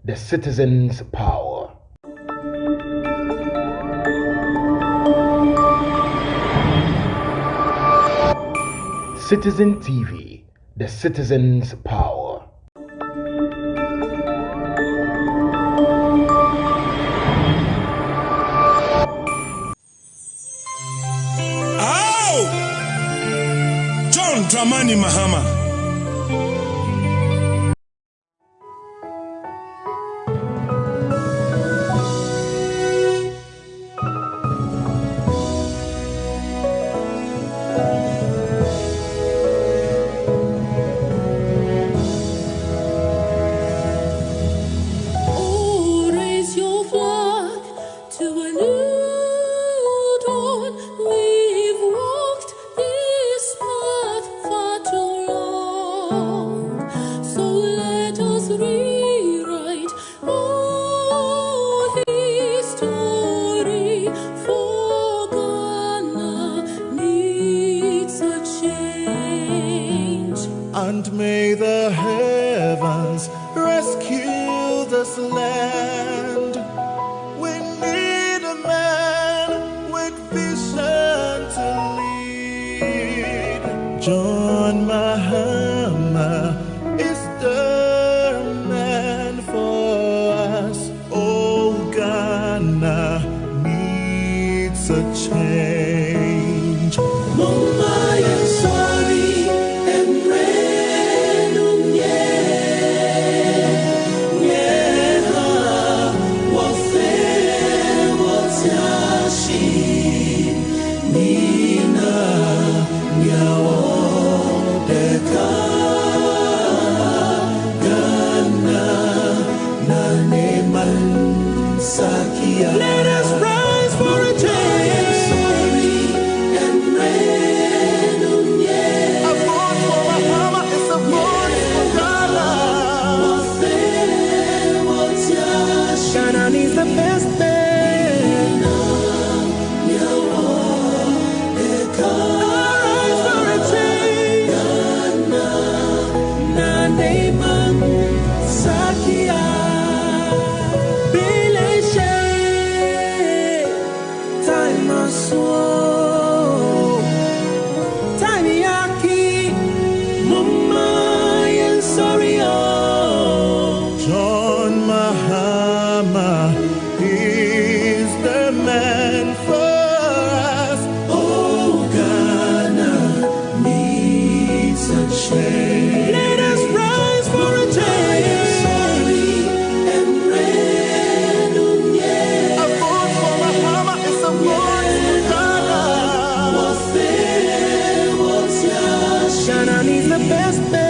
the citizen's power. Citizen TV, the citizen's power. John Dramani Mahama. And may the heavens rescue this land. We need a man with vision to lead. John Mahama is the man for us. Oh, Ghana needs a change. Mama, you're sorry. Let us rise for a change. Sorry and a vote for Mahama is a vote for Ghana. Ghana needs the best man. Rise for a change. Sakia. John Mahama is the man for us. Oh, Ghana needs a change. Let us rise for a change. Sorry and a vote for Mahama is a vote for Ghana. Ghana needs the best man.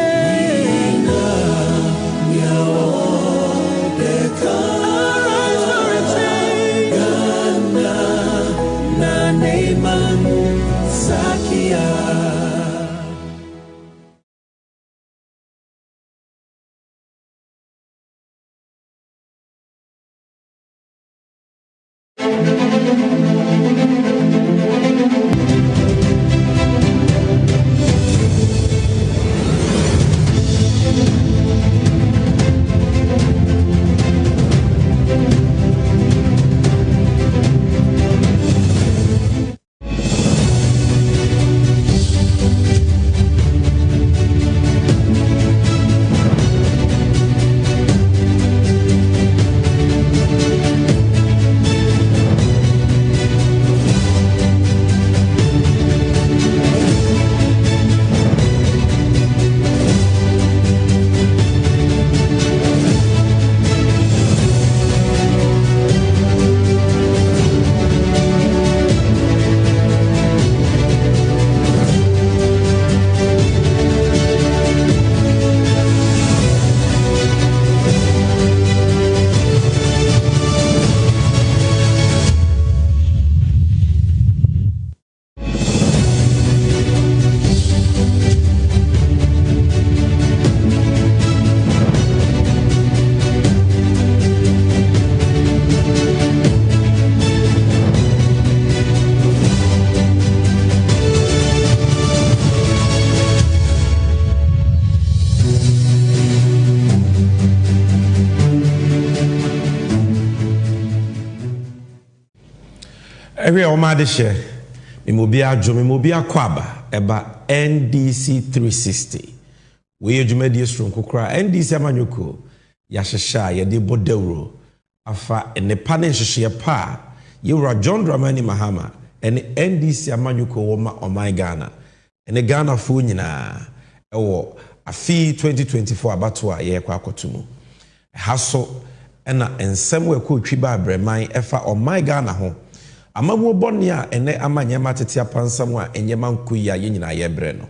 Every omade share. Mimobia jo mimobia kwaba eba NDC 360. We ejumedi strong kokra NDC amanyoko ya shesha ye de bodewro afa ne pane hye pa yewra John Dramani Mahama ene NDC amanyoko woma oman Ghana ene Ghana fo nyina ewo afi 2024 abatwa ye kwa akotumu haso ena ensem we ko twi ba breman efa oman Ghana ho amamu bonni a ene amanyema tete apansam a enyema nkoyi a yenyina ye bre no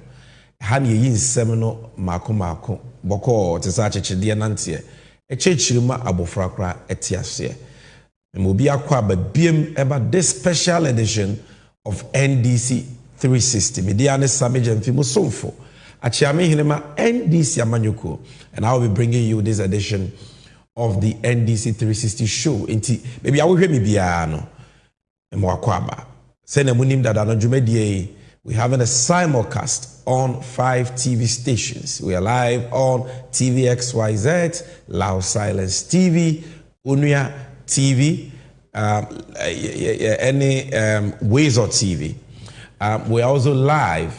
ha ne yi nsem no mako boko tesa chechede nante echechirima abofrakra etiase memobi akwa ba biem eba this special edition of NDC 360 media ne Sammy Gyamfi musomfo achiame hinema NDC amanyoko, and I will be bringing you this edition of the NDC 360 show inti maybe I will hear me bia no Mwakwaba. Sene munim dada no jumedie. We having a simulcast on 5 TV stations. We are live on TV XYZ, Loud Silence TV, Unia TV, any Wazer TV. We are also live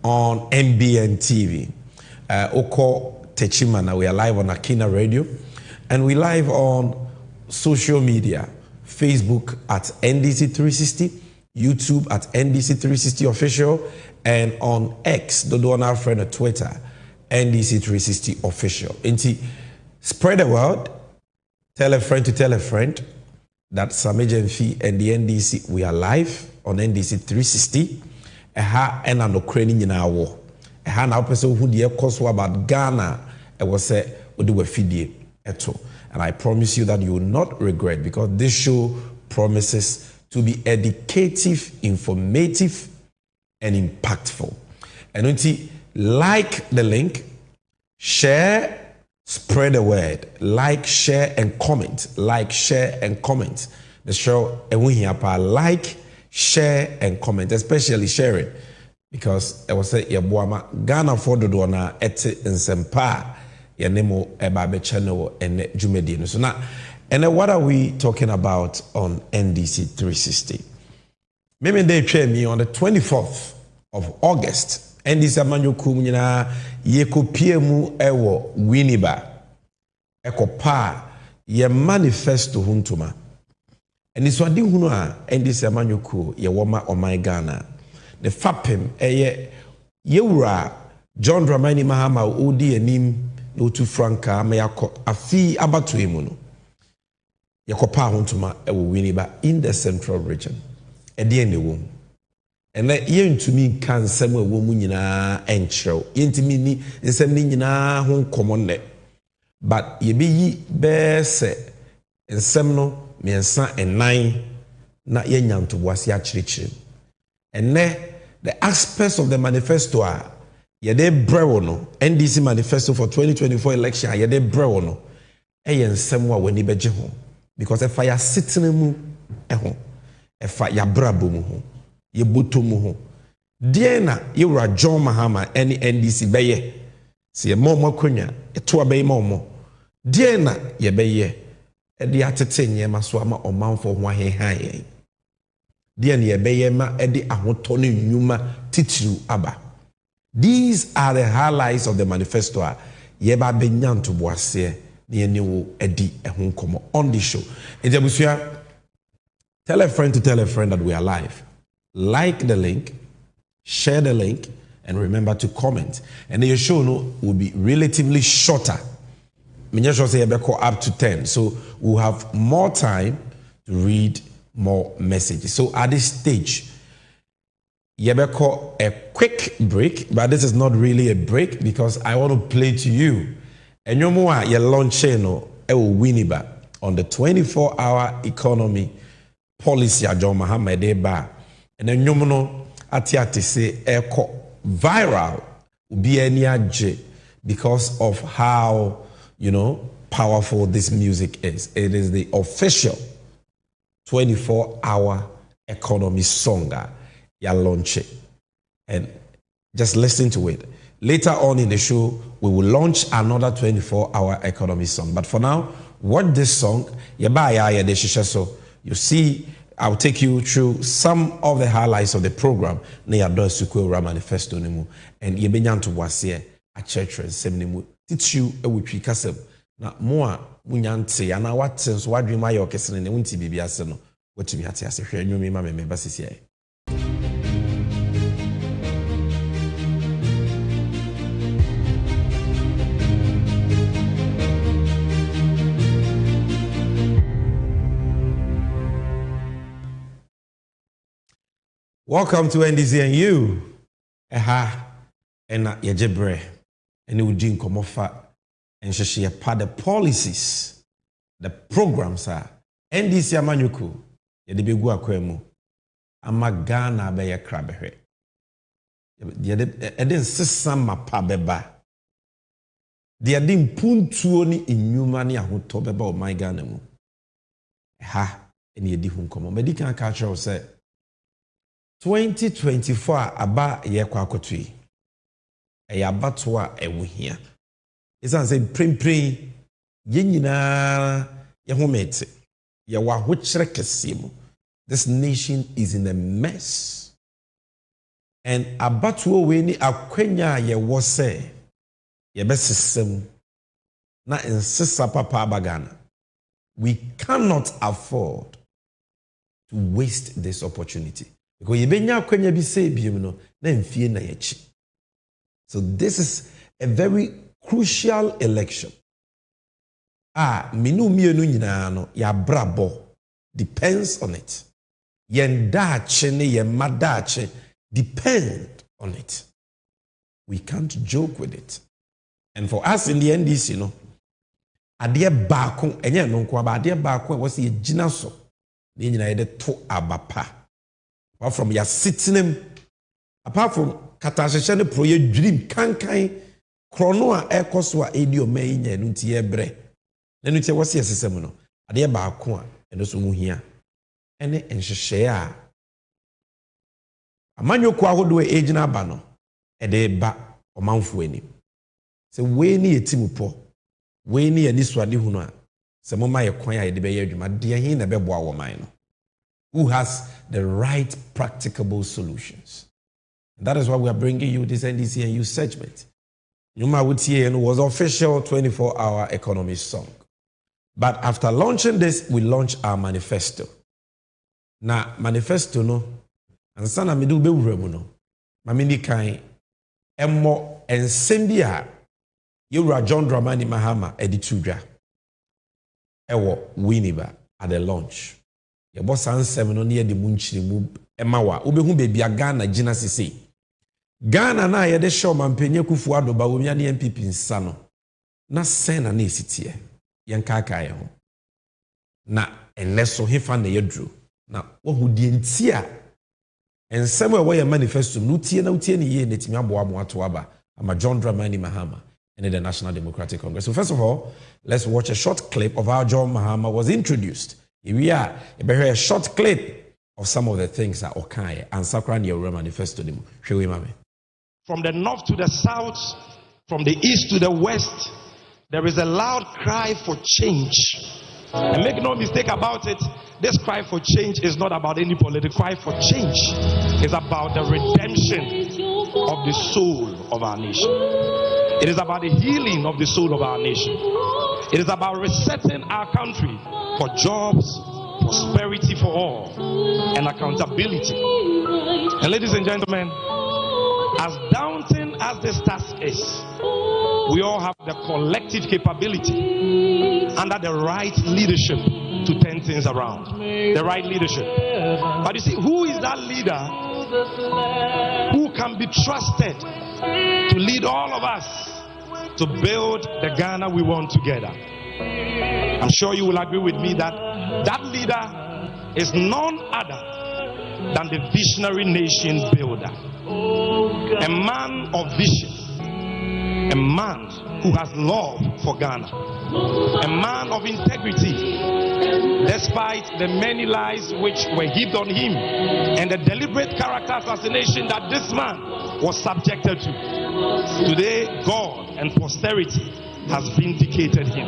on MBN TV. Oko Techimana, we are live on Akina Radio. And we live on social media. Facebook at NDC 360, YouTube at NDC 360 official, and on X, the one our friend at Twitter, NDC 360 official. Inti spread the word, tell a friend to tell a friend that Sammy Gyamfi and the NDC, we are live on NDC 360. Eha and an Ukrainian in our war. Eha now person who the course about Ghana, it was say we do a fidie eto. And I promise you that you will not regret, because this show promises to be educative, informative, and impactful. And until like the link, share, spread the word, like, share, and comment. Like, share, and comment. The show, and we here like, share, and comment, especially sharing, because I was say Ghana for the dona ete insempa. Yanemo ebabe channel and jumedi. So now, and what are we talking about on NDC 360? Maybe they train me on the 24th of August. NDC amanyo kumina yeko piemu ewo winiba. Eko pa ye manifesto huntuma. And it's what hunu a NDC amanyo ku ye woma omai Ghana. The fapem yewura John Dramani Mahama odi enim Otu Franka meyako afi abatu emuno yakopa hontuma ewo winiba in the central region ede ene wo ene yentumi kan nsem ewo mu nyina enchrew yentumi ni nsem ni nyina ho nkomonne but yebeyi bese nsem no miensa enan na yenyanto boase akirikire ene the aspects of the manifesto are yede brewo no NDC manifesto for 2024 election yede brewo no ensem wa wani beje ho, because if ya sitting mu ho if ya brabo mu ho ye boto mu ho de na yewra John Mahama any NDC beye se ye momo kwanya eto abey momo de na ye beye e de atete nyema so ama omanfo ho ahehan ye de na ye beye ma e de ahoto no nnwuma titiru aba. These are the highlights of the manifesto. Yeba benyan to boase ni eniwo edi ehunkomo on the show. Ejabusia, tell a friend to tell a friend that we are live. Like the link, share the link, and remember to comment. And the show no will be relatively shorter. Minya show say up to 10, so we'll have more time to read more messages. So at this stage, Yebeko a quick break, but this is not really a break because I want to play to you. And you more your launch channel winiba on the 24-hour economy policy John Mohammed Eba. And then you know ati say eko viral be any because of how powerful this music is. It is the official 24-hour economy song. Ya launch it, and just listen to it. Later on in the show, we will launch another 24-hour economy song. But for now, watch this song. You see I'll take you through some of the highlights of the program. Na yado Sukwura manifesto nimu and yebenya to wase a church and semnimu. Teach you a witri kasem. Na moa munyante ana watse so wadwe ma yokese ne wonti bibia se no. Wotumi ate ase hwe anwumi ma me basisi ai. Welcome to NDCNU. Ena yejebre. Eni udin komofa. And she part the policies, the programs are NDC amanyuku. Yede begu akwemu. Ama Ghana be ye krabehe. Eden sisama pa beba. De ade mpuntuo ni enyuma ni ahoto beba o my Ghana mu. Eni yedi hu nkomo. Medical culture say 2024 aba ye kwa akotui. Abato a ewu hia. Isan say prim ye nyina ye homete. Ye wa hochre kesemu. This nation is in a mess. And abato we ni akwenya ye wo se ye besesem na insisa papa bagana. We cannot afford to waste this opportunity. Because yebenya akwenya bi se biem no na mfie na yechi. So this is a very crucial election. Minu mienu nyina no ya brabo depends on it. Yen dache ne yen madache depend on it. We can't joke with it. And for us in the NDC, no, adie baako enye no nko aba adie baako was ye gina so. Ne nyina ye de to abapa. Apart from your sitting, apart from katasheshe pro ye dream kankan krono a ekoso a edi o mai nya no tie bre na no tie wose yesesem no ade baako a eno so mu hia ene enhwehwe a amanyoko ahodo e egina ba no ede ba omanfo ani se we ni yetimupo we ni yani suade hu no a se moma ye kwan a ye de be ye adwuma de hin na be boa wo man no who has the right practicable solutions. And that is why we are bringing you this NDCNU segment. Nyuma Wutie was official 24-hour economy song. But after launching this, we launched our manifesto. Na manifesto no, and sana midu be uremu no, mamini kai, emmo ensembia, yura John Dramani Mahama editudra, ewo winiba at the launch. Yebo sansem no near the munchiri mu emawa, ubehu bebi Ghana jina sisi. Ghana na yede show mampenye Kufuado ba womia ne MPP nsano na sena na esitie yenkaka ye ho na eneso hefa na yedru na wohudie ntia ensem we ye manifesto no tie na utie ne ye netimi aboa mo ato aba ama John Dramani Mahama and the National Democratic Congress. So first of all, let's watch a short clip of how John Mahama was introduced. Here we are, a short clip of some of the things that Okaye and Sakran Yewura manifesto demo. Shewe mame. From the north to the south, from the east to the west, there is a loud cry for change. And make no mistake about it, this cry for change is not about any political cry for change. It's about the redemption of the soul of our nation. It is about the healing of the soul of our nation. It is about resetting our country for jobs, prosperity for all, and accountability. And ladies and gentlemen, as daunting as this task is, we all have the collective capability under the right leadership to turn things around. The right leadership. But you see, who is that leader who can be trusted to lead all of us to build the Ghana we want together? I'm sure you will agree with me that that leader is none other than the visionary nation builder. A man of vision, a man who has love for Ghana, a man of integrity, despite the many lies which were heaped on him and the deliberate character assassination that this man was subjected to. Today, God and posterity has vindicated him.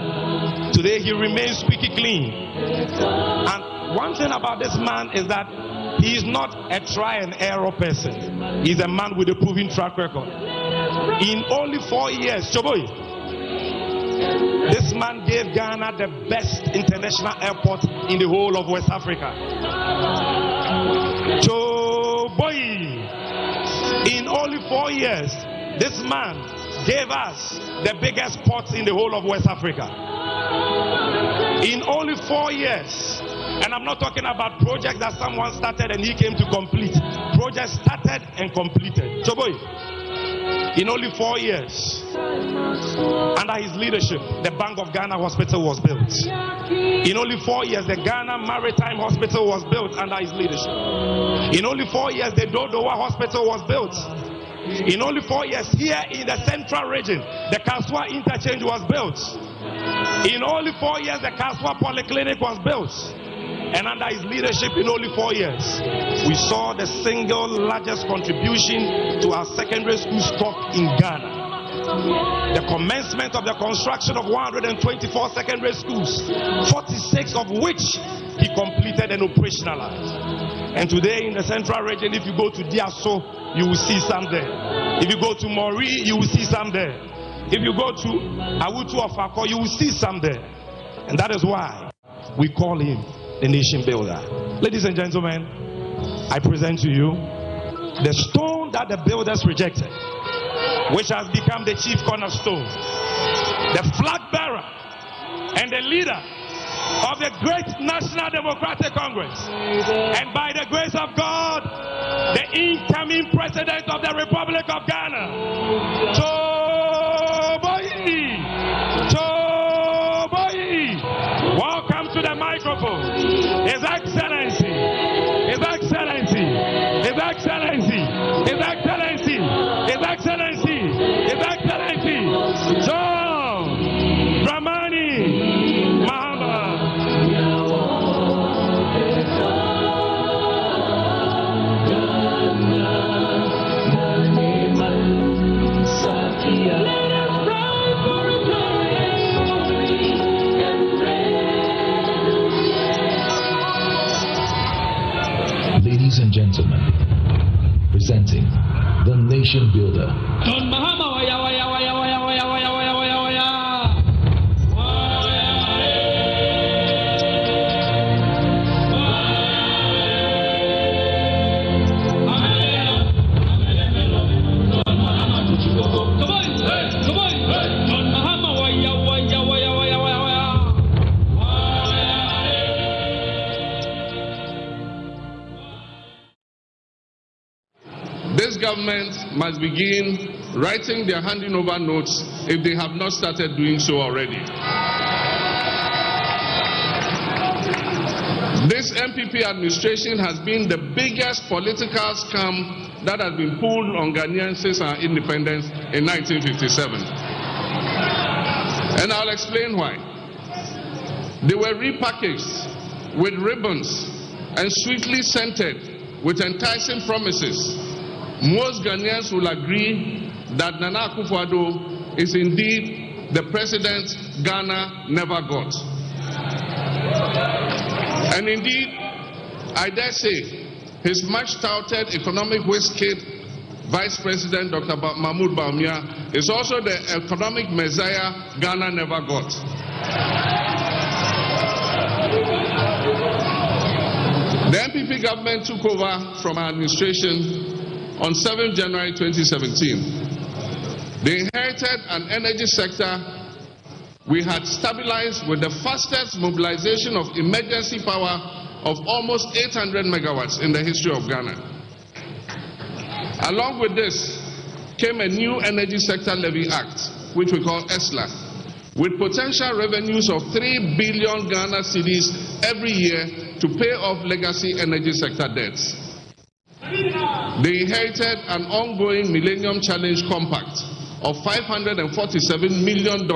Today he remains squeaky clean. And one thing about this man is that he is not a try and error person. He's a man with a proven track record. In only 4 years, Choboy, this man gave Ghana the best international airport in the whole of West Africa. Choboy, in only 4 years, this man gave us the biggest ports in the whole of West Africa. In only 4 years. And I'm not talking about projects that someone started and he came to complete. Projects started and completed. Choboy, in only 4 years, under his leadership, the Bank of Ghana Hospital was built. In only 4 years, the Ghana Maritime Hospital was built under his leadership. In only 4 years, the Dodowa Hospital was built. In only 4 years, here in the central region, the Kaswa Interchange was built. In only 4 years, the Kaswa Polyclinic was built. And under his leadership, in only 4 years, we saw the single largest contribution to our secondary school stock in Ghana. The commencement of the construction of 124 secondary schools, 46 of which he completed and operationalized. And today in the central region, if you go to Diaso, you will see some there. If you go to Mori, you will see some there. If you go to Awutu of Akko, you will see some there. And that is why we call him the nation builder. Ladies and gentlemen, I present to you the stone that the builders rejected, which has become the chief cornerstone, the flag bearer and the leader of the great National Democratic Congress, and by the grace of God, the incoming president of the Republic of Ghana, welcome to the microphone. His Excellency, His Excellency, His Excellency, His Excellency, His Excellency, His Excellency, John Dramani Mahama. Ladies and gentlemen, presenting the Nation Builder. John Mahama, waya, waya, waya, waya, waya, waya, waya, waya, waya. This government must begin writing their handing over notes if they have not started doing so already. This MPP administration has been the biggest political scam that has been pulled on Ghanaians since our independence in 1957. And I'll explain why. They were repackaged with ribbons and sweetly scented with enticing promises. Most Ghanaians will agree that Nana Akufo-Addo is indeed the president Ghana never got. And indeed, I dare say, his much-touted economic whiz-kid, Vice President Dr. Mahmoud Bawumia, is also the economic messiah Ghana never got. The MPP government took over from our administration on 7 January 2017. They inherited an energy sector we had stabilized with the fastest mobilization of emergency power of almost 800 megawatts in the history of Ghana. Along with this came a new Energy Sector Levy Act, which we call ESLA, with potential revenues of 3 billion Ghana cedis every year to pay off legacy energy sector debts. They inherited an ongoing Millennium Challenge Compact of $547 million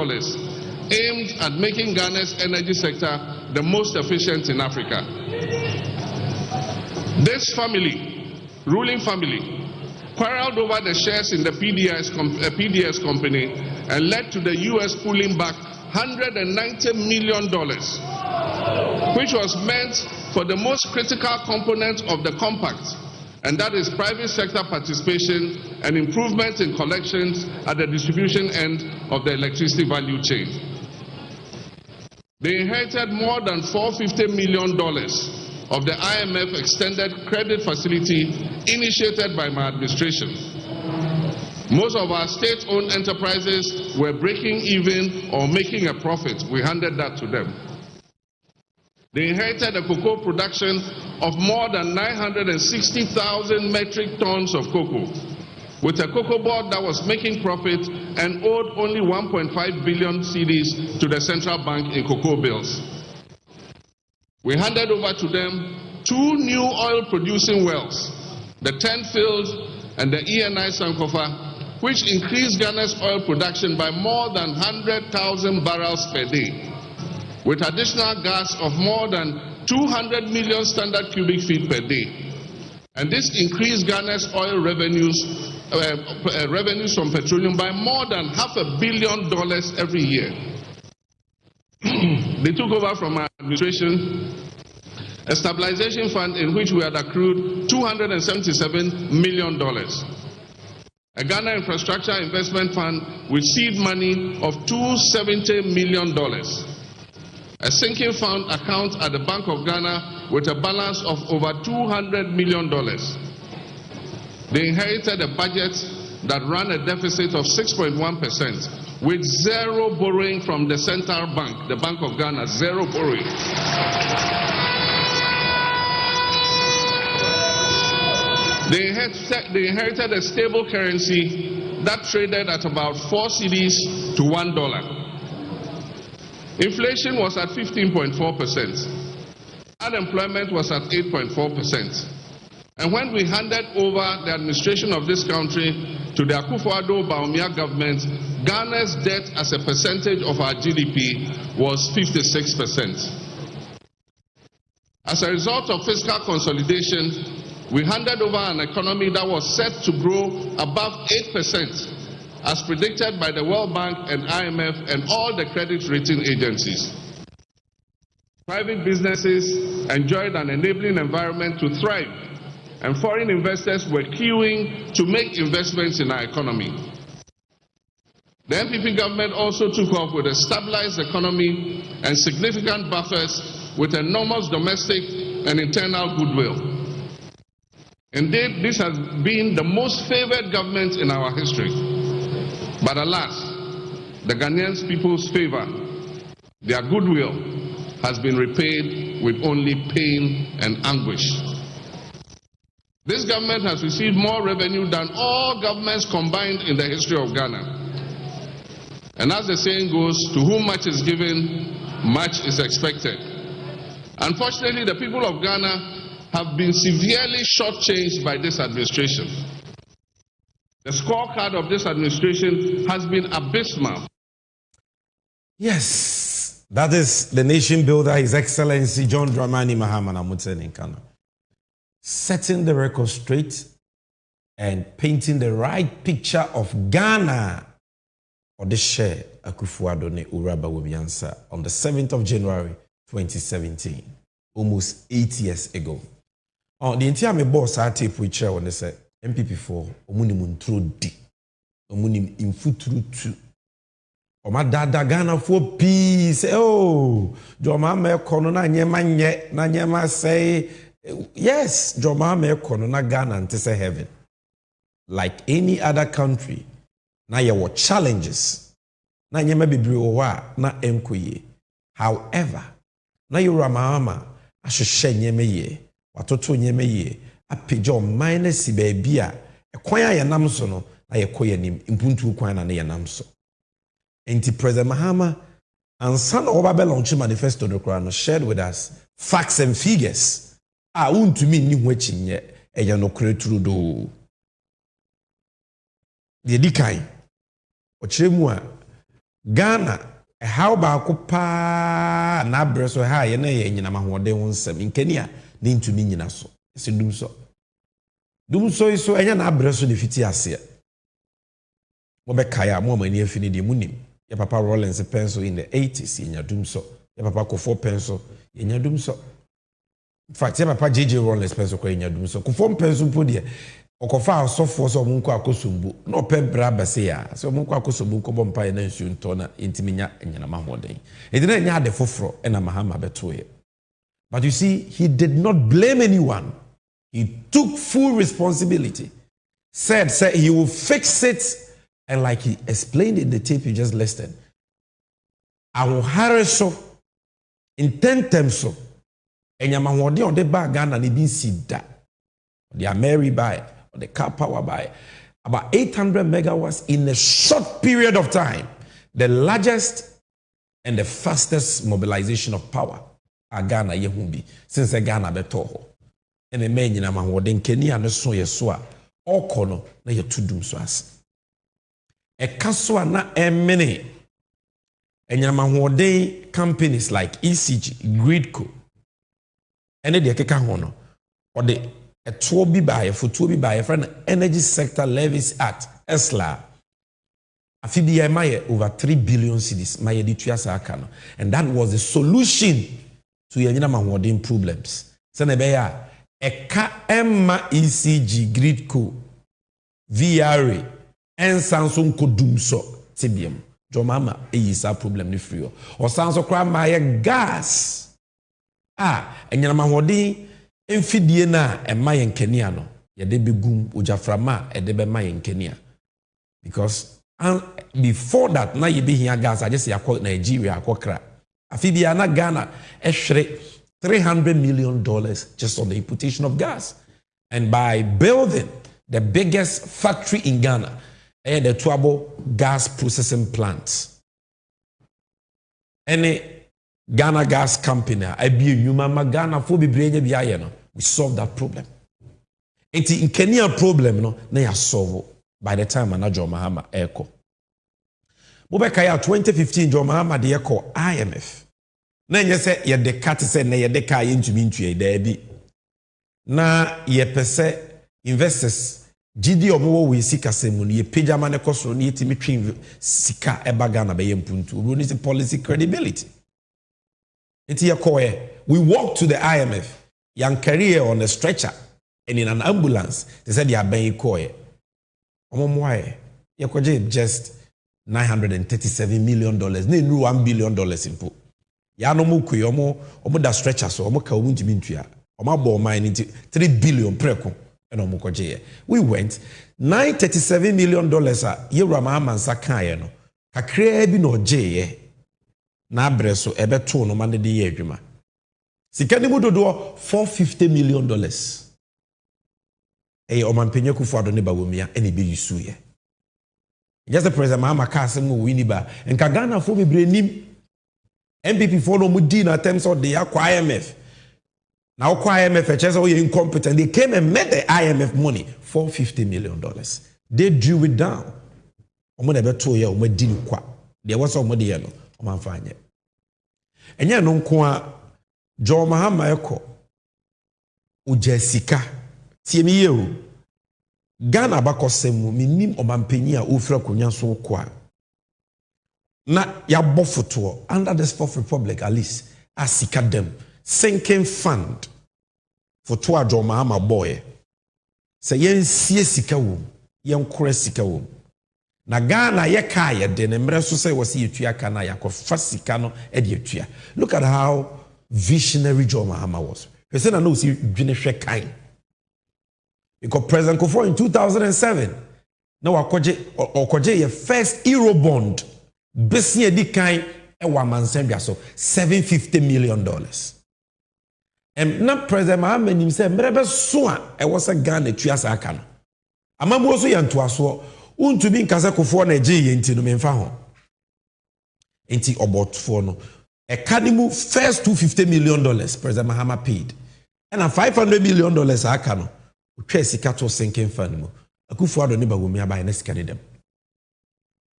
aimed at making Ghana's energy sector the most efficient in Africa. This family, ruling family, quarreled over the shares in the PDS company and led to the US pulling back $190 million, which was meant for the most critical component of the compact, and that is private sector participation and improvement in collections at the distribution end of the electricity value chain. They inherited more than $450 million of the IMF extended credit facility initiated by my administration. Most of our state-owned enterprises were breaking even or making a profit. We handed that to them. They inherited a cocoa production of more than 960,000 metric tons of cocoa, with a cocoa board that was making profit and owed only 1.5 billion cedis to the central bank in cocoa bills. We handed over to them 2 new oil-producing wells, the 10 field and the ENI Sankofa, which increased Ghana's oil production by more than 100,000 barrels per day, with additional gas of more than 200 million standard cubic feet per day. And this increased Ghana's oil revenues from petroleum by more than $500 million every year. They took over from our administration a stabilization fund in which we had accrued $277 million. A Ghana Infrastructure Investment Fund with seed money of $270 million. A sinking fund account at the Bank of Ghana with a balance of over $200 million. They inherited a budget that ran a deficit of 6.1% with zero borrowing from the central bank, the Bank of Ghana, zero borrowing. They inherited a stable currency that traded at about 4 cedis to $1. Inflation was at 15.4%. Unemployment was at 8.4%. And when we handed over the administration of this country to the Akufo-Addo-Bawumia government, Ghana's debt as a percentage of our GDP was 56%. As a result of fiscal consolidation, we handed over an economy that was set to grow above 8%, as predicted by the World Bank and IMF and all the credit rating agencies. Private businesses enjoyed an enabling environment to thrive, and foreign investors were queuing to make investments in our economy. The NPP government also took off with a stabilized economy and significant buffers with enormous domestic and internal goodwill. Indeed, this has been the most favored government in our history. But alas, the Ghanaian people's favor, their goodwill, has been repaid with only pain and anguish. This government has received more revenue than all governments combined in the history of Ghana. And as the saying goes, to whom much is given, much is expected. Unfortunately, the people of Ghana have been severely shortchanged by this administration. The scorecard of this administration has been abysmal. Yes, that is the nation builder, His Excellency John Dramani Mahama Namutse Nkano. Setting the record straight and painting the right picture of Ghana or the share Akufo-Addo ne Uraba Wobiansa on the 7th of January 2017, almost 8 years ago. The entire me boss I tape we chair when they say MPP4 omunim ntro di omunim infuturu tu oma dada Ghana for peace oh joma me kono na nyema nye na nyema say yes joma me kono na Ghana nte say heaven like any other country na ye what challenges na nyema bibiri wo wa na enkoye however na yoramama ahwehwe nyema ye watoto nyema ye apejo minus baby a ekwan ya nam so no na ye koyanim impuntu kwan na ne nam so enti President Mahama ansa na oba launch manifesto no kra no shared with us facts and figures a untumi ni ho achinye eya no kra turu do de dikai o chiremu a Ghana how ba ko pa na breso ha ye na ye nyina mahode ho nsem nkani a ne ntumi nyina so sedum so dum so iso enya na abreso de fiti ase mo be kaya mo mani afini de munim ya papa Rollins pencil in the 80s yenya dum so ya papa Kofo pencil yenya dum so in fact ya papa JJ Rollins pencil ko yenya dum so Kofo pencil po de okofa asofo so mo nko akosombu na opebra base ya so mo nko akosombu nko bompa na nsu nto na intiminya enyana mahoden edi na nya de foforo na Mahama betoye. But you see, he did not blame anyone. He took full responsibility. Said he will fix it. And like he explained in the tape you just listened, I will harass so, intend them so. And Yamahwadi on the bag Ghana ni bin see that. They are Mary by, or the car power by, about 800 megawatts in a short period of time. The largest and the fastest mobilization of power. Ghana yehumbi since Ghana betoho and the men nyina mahwoden Kenya no so yeso a okono na yetudum so as e kaso na emene enyina mahwoden companies like ECG Gridco ene de keka ho no ode eto bi ba ye foto bi ba ye friend Energy Sector Levies Act ESLA afibia maye over 3 billion cedis maye di tuasa aka no, and that was the solution to yanyina mahwodin problems. Senebeya eka emma ECG Gridco VRA en Samsung kodum so tibiem. Jomama eyisa problem ni free o sanso kra maye gas enyina mahwodin emfidie na emma yenkenia no yede begum ojaframa edebe ma yenkenia because before that na yebe hia gas ajese yakọ Nigeria akọkra afibia na Ghana $300 million just on the importation of gas. And by building the biggest factory in Ghana, the Tuabo gas processing plants. Any Ghana gas company, we solve that problem. And in Kenya problem, no, they are solved by the time John Mahama echo. Bobekaya 2015, John Mahama de echo IMF. Na nye se ye de kat se na ye de ka ye ntumi ntue da bi na ye pese investors gidi omo we sika semu ye pejama ne kosoro ne yetimi twi sika eba Ghana be ye mpuntu we need policy credibility. Enti ye koye we walk to the IMF young career on a stretcher and in an ambulance they said they are ben koye omo moye ye koje just $937 million na nu $1 billion impo ya no mu kuyi omo da stretcher so omo ka omo ntimi ntua omo abo mine 3 billion preko and omo koje. We went $937 million a yewra Mahama nsa kan ye no kakra bi no oje na abreso ebeto no mane de ye adwuma sika ni mu dodo $450 million omampenye kufu ado ne bawomia ene be yusu ye just the president Mahama ka asem wo winiba enka Ghana fo bebre nim MPP for no mudi na terms of the IMF. Now IMF are incompetent. They came and met the IMF money, $450 million. They drew it down. There was some money yellow. And ya no kwa John Mahama eko Ujessica tiemi yewu Ghana bakosemu minim omampenya ofra konya so kwa na ya bofoto under the Fourth Republic at least asika them sinking fund for to John Mahama boy say yen sie sika wo yen kora sika wo na Ghana ye ka ye de ne mre so say wasi yetua kana yakofa sika no e de yetua. Look at how visionary John Mahama was. He said, I know see dwene hwe kan because President Kofo in 2007 na wakoje your first Eurobond besie di kan e wa mansembia so $750 million. And na President Mahama nim say mrebe so a e was a Ghana tua sa aka no amamu so yanto aso untumi nkasa Kofo na je ye nti no memfa ho enti obotfo no e kanimu first $250 million President Mahama paid and $500 million aka no utwa sika to sinking fund mu Akufo ado ne bagomi abai na sika ne dem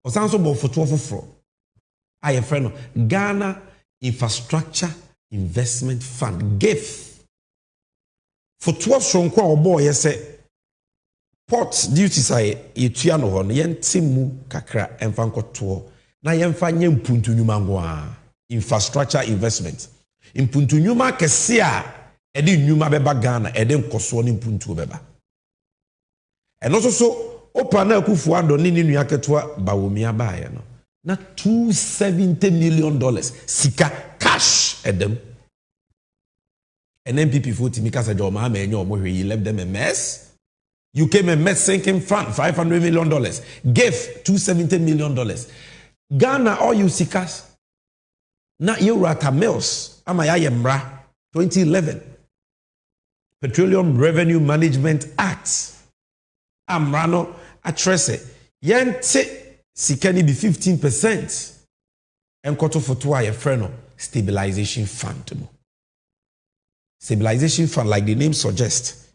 osanso bo foto foforo aye friend Ghana Infrastructure Investment Fund GIF foto sonko obo ye se port duties ay yetua no ho no yente mu kakra emfa nkoto na yemfa nye mpuntu nyuma ngwa infrastructure investment mpuntu nyuma kese a ede nyuma beba Ghana ede nkoso ne mpuntu beba eno so opa na akufu ado ni nua ketoa bawomia baaye no na $270 million sika cash edem NPP vote mi kasa jo ma enyo mo hwe, left them a mess. You came a mess sinking fund $500 million, gave $270 million. Ghana all you sikas na Eurata Mills amaya yemra 2011 Petroleum Revenue Management Act amrano atrese yente sikani be 15% enkoto foto aye freno stabilization fund mo. Stabilization fund, like the name suggests.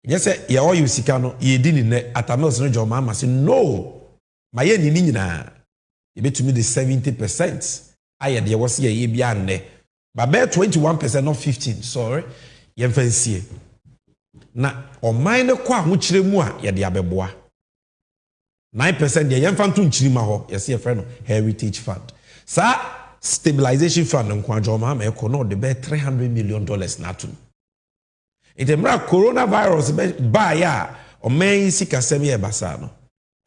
Yes, you all you sikano, ye didn't atamels no joma mama no. My yen ni na you bet to me the 70%. I there was ye biane. But bear 21%, not 15. Sorry. Yen fancy. Na o mine kwa muchire mu a ye de abeboa. 9% ye yen fantu nchiri ma ho. Yes, ye friend heritage fund. Sa stabilization fund nkwa joma ma eko no de be $300 million na to. Itemra coronavirus ba ya o man sika semi e basa no.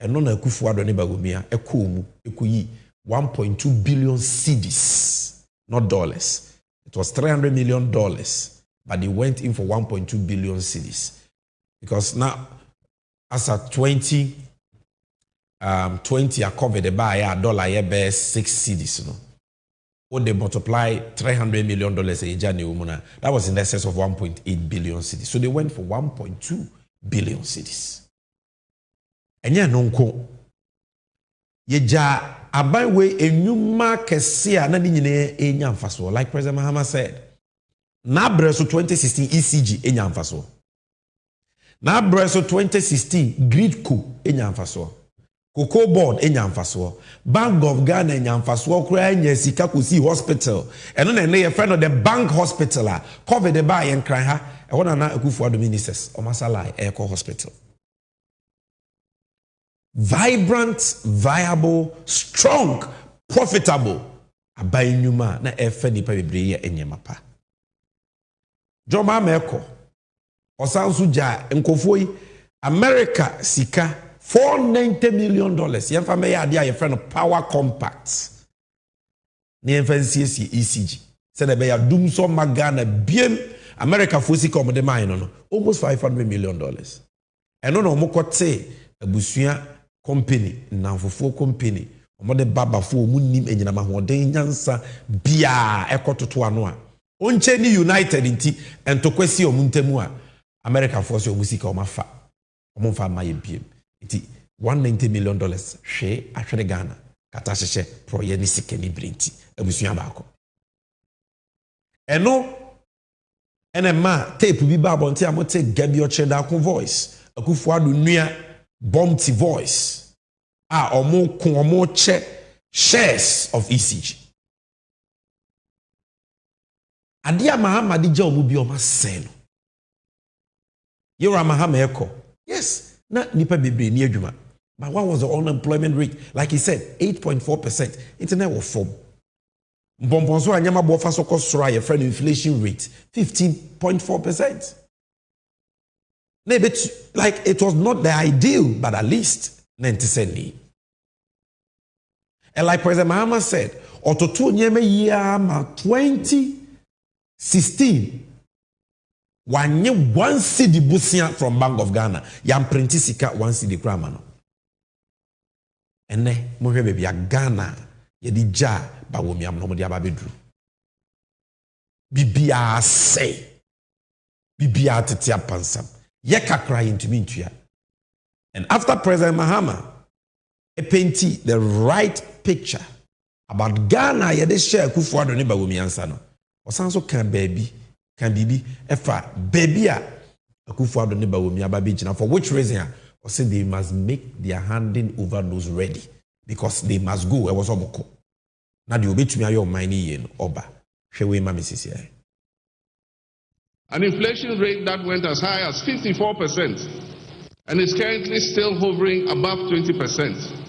Eno na akufu ado ne bagomia ekomu ekoyi 1.2 billion cedis, not dollars. It was $300 million, but they went in for 1.2 billion cedis. Because now, as a 20 a cover the buy a dollar ye bear 6 cedis, no. When they multiply $300 million a year, that was in excess of 1.8 billion cedis. So they went for 1.2 billion cedis. And yeah, nonko. Yeja abaywe enyuma kesia na nyine enya mfaso, like President Mahama said. Na breso 2016 ECG enya mfaso. Na breso 2016 Gridco enya mfaso. Cocoa Board enya mfaso. Bank of Ghana enya mfaso kura enya sika kosi hospital. Eno na ne ye friend of the bank hospital cover the buy en kran ha. E wona na Akufo-Addo ministers o masala e ko hospital. Vibrant, viable, strong, profitable. Abai nyuma na efe nipa bebree ye enyemapa. Joma meko. Osansu ja nkofoi America sika $490 million. Yemfa me ya dia ye friend Power Compact. Ni yemfa CSC ECG. Sene be ya dum so magana biem America fo sika omde man no almost $500 million. Eno no mokote abusua company nanfofo company omode baba fo omunim enyinama hoden nyansa bia ekototo ano a onche ni United nti entokwesi omuntemu a America force omusika omafa omfa maye biem nti $190 million hwe ahwere Ghana kata hyehe pro ye ni sikeni brinti abusua baako eno enema tape bi ba bonti amote gabi ocheda ko voice Akufo-Addo nua bumpy voice omo che shares of ECG adia Mahama di ja omo bi o ma se no Yura Mahama eko yes na nipa bebre ni adwuma but what was the unemployment rate like he said 8.4% internet was form mbomponso anyama bo fa so kosoro ye friend inflation rate 15.4%. Like it was not the ideal, but at least 90%. And like President Mahama said, Ototo nyeme year ma 2016, wanye 1 cedi busia from Bank of Ghana, yam printi sika 1 cedi krama no. Ene mohwe baby ya Ghana ye di ja ba wo miam no mo dia ba bedru. Bibia say. Bibia tete apansam. Yeka cry into me. And after President Mahama painted the right picture about Ghana, yede share Akufo-Addo ne bawomi ansa no. Osanso kan baby, kan bibi efa baby a Akufo-Addo ne bawomi ababi gina for which reason I said they must make their handing over those ready because they must go. I was oboko. Now the obetumi ayo mine ye no oba. Hwe ma misisi ai. An inflation rate that went as high as 54%. and is currently still hovering above 20%.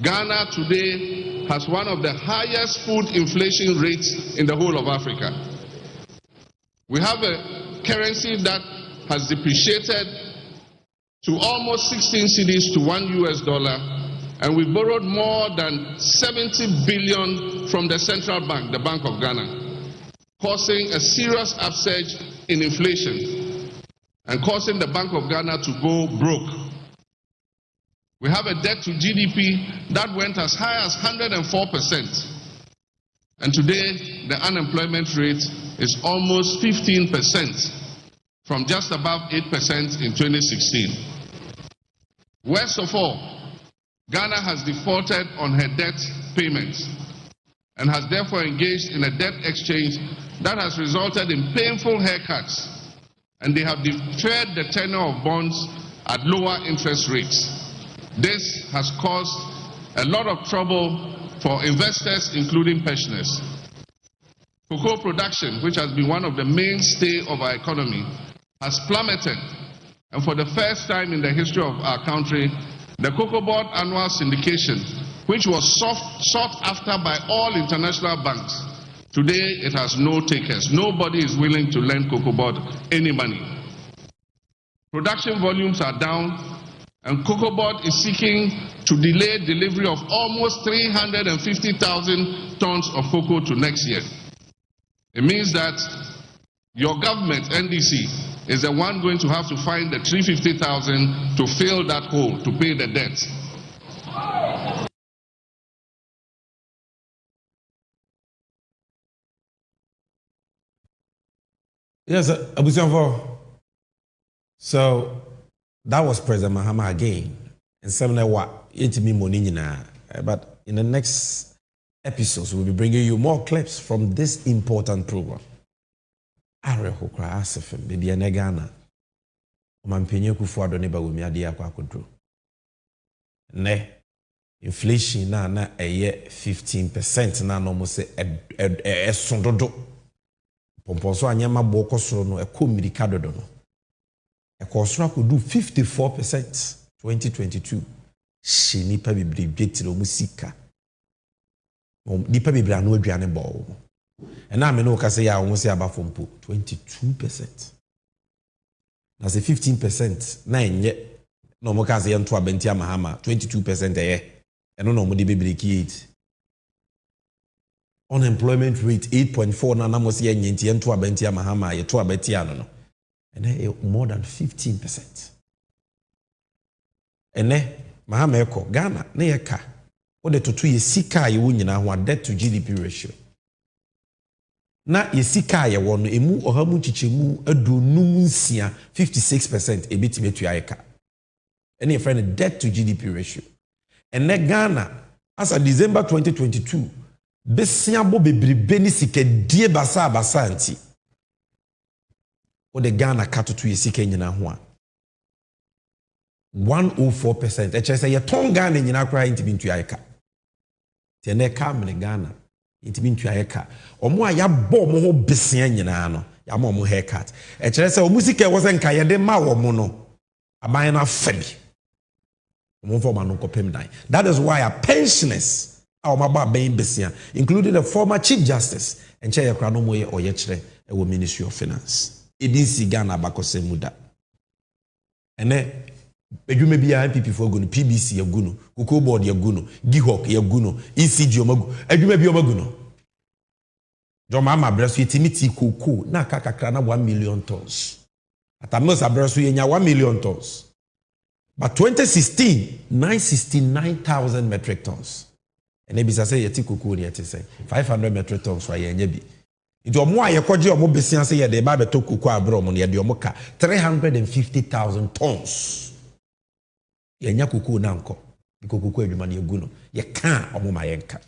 Ghana today has one of the highest food inflation rates in the whole of Africa. We have a currency that has depreciated to almost 16 cedis to $1, and we borrowed more than 70 billion from the central bank, the Bank of Ghana, causing a serious upsurge in inflation and causing the Bank of Ghana to go broke. We have a debt to GDP that went as high as 104%. And today, the unemployment rate is almost 15%, from just above 8% in 2016. Worst of all, Ghana has defaulted on her debt payments and has therefore engaged in a debt exchange that has resulted in painful haircuts, and they have deferred the tenure of bonds at lower interest rates. This has caused a lot of trouble for investors, including pensioners. Cocoa production, which has been one of the mainstays of our economy, has plummeted, and for the first time in the history of our country, the Cocoa Board annual syndication, which was sought after by all international banks, today it has no takers. Nobody is willing to lend Cocoa Board any money. Production volumes are down, and Cocoa Board is seeking to delay delivery of almost 350,000 tons of cocoa to next year. It means that your government, NDC, is the one going to have to find the 350,000 to fill that hole, to pay the debt. Yes, Abusianfo. So that was President Mahama again. And something what me money. But in the next episodes, we'll be bringing you more clips from this important program. Areho kra asefem baby Ghana. Omampenye kufu adone ba wumi ade akwakodro. Ne inflation na eye 15% na no mo se esondodo. Pomponso anyama boko soro no ekomirika dodo no. Ekosoro akodu 54% 2022. Shini pa bibiri betiro musika. Nipa bibiri anu aduane bo. And I know say ya almost about 22%. Na say 15% na enye no mo kaze yanto abentia mahama 22% eno no mo de bebreki 8. Unemployment rate 8.4 na mo se yenye yanto abentia mahama ye to abetia no. And more than 15%. And mahama eko Ghana na ye ka o de totu ye sika ye wo nyina ho debt to GDP ratio. Na yesika ye wono emu ohamu chichemu adonum nsia 56% ebetimetu ayeka. Any friend debt to GDP ratio. And ne Ghana as of December 2022 besiabo bebrebe ni sika die basa anti. O de Ghana katoto yesika nyina ho a 104%. Eche say ye ton Ghana nyina kra intimintu ayeka. Te ne ka mne Ghana intimintu ayeka. Omo a ya bo mo ho besia nyina no ya mo mo haircut e kire se omusika wo se nka ye de ma wo mo no aban na fabi omo fo ma no kopem dan. That is why our pensioners our maba ben besia including the former chief justice and chair kra no mo ye oye kire e wo Ministry of Finance edin si Ghana bakose muda ene edwuma bia MPP for gunu PBC ya gunu Cocoa Board ya gunu Gihok ya gunu ECG omagu edwuma bia omagu no Joma ma bresu yetimiti cocoa na kakakra na 1 million tons. Atamos abresu yenya 1 million tons. But 2016 969,000 metric tons. And ebisa say yeti cocoa ni yeti say 500 metric tons wa yenya bi. Nti omo ayekoje omo besia say ye de ba beto cocoa abro omo ye de omo ka 350,000 tons. Yenya cocoa na nko. Cocoa adwuma na yegu no. Ye ka omo ma yenka.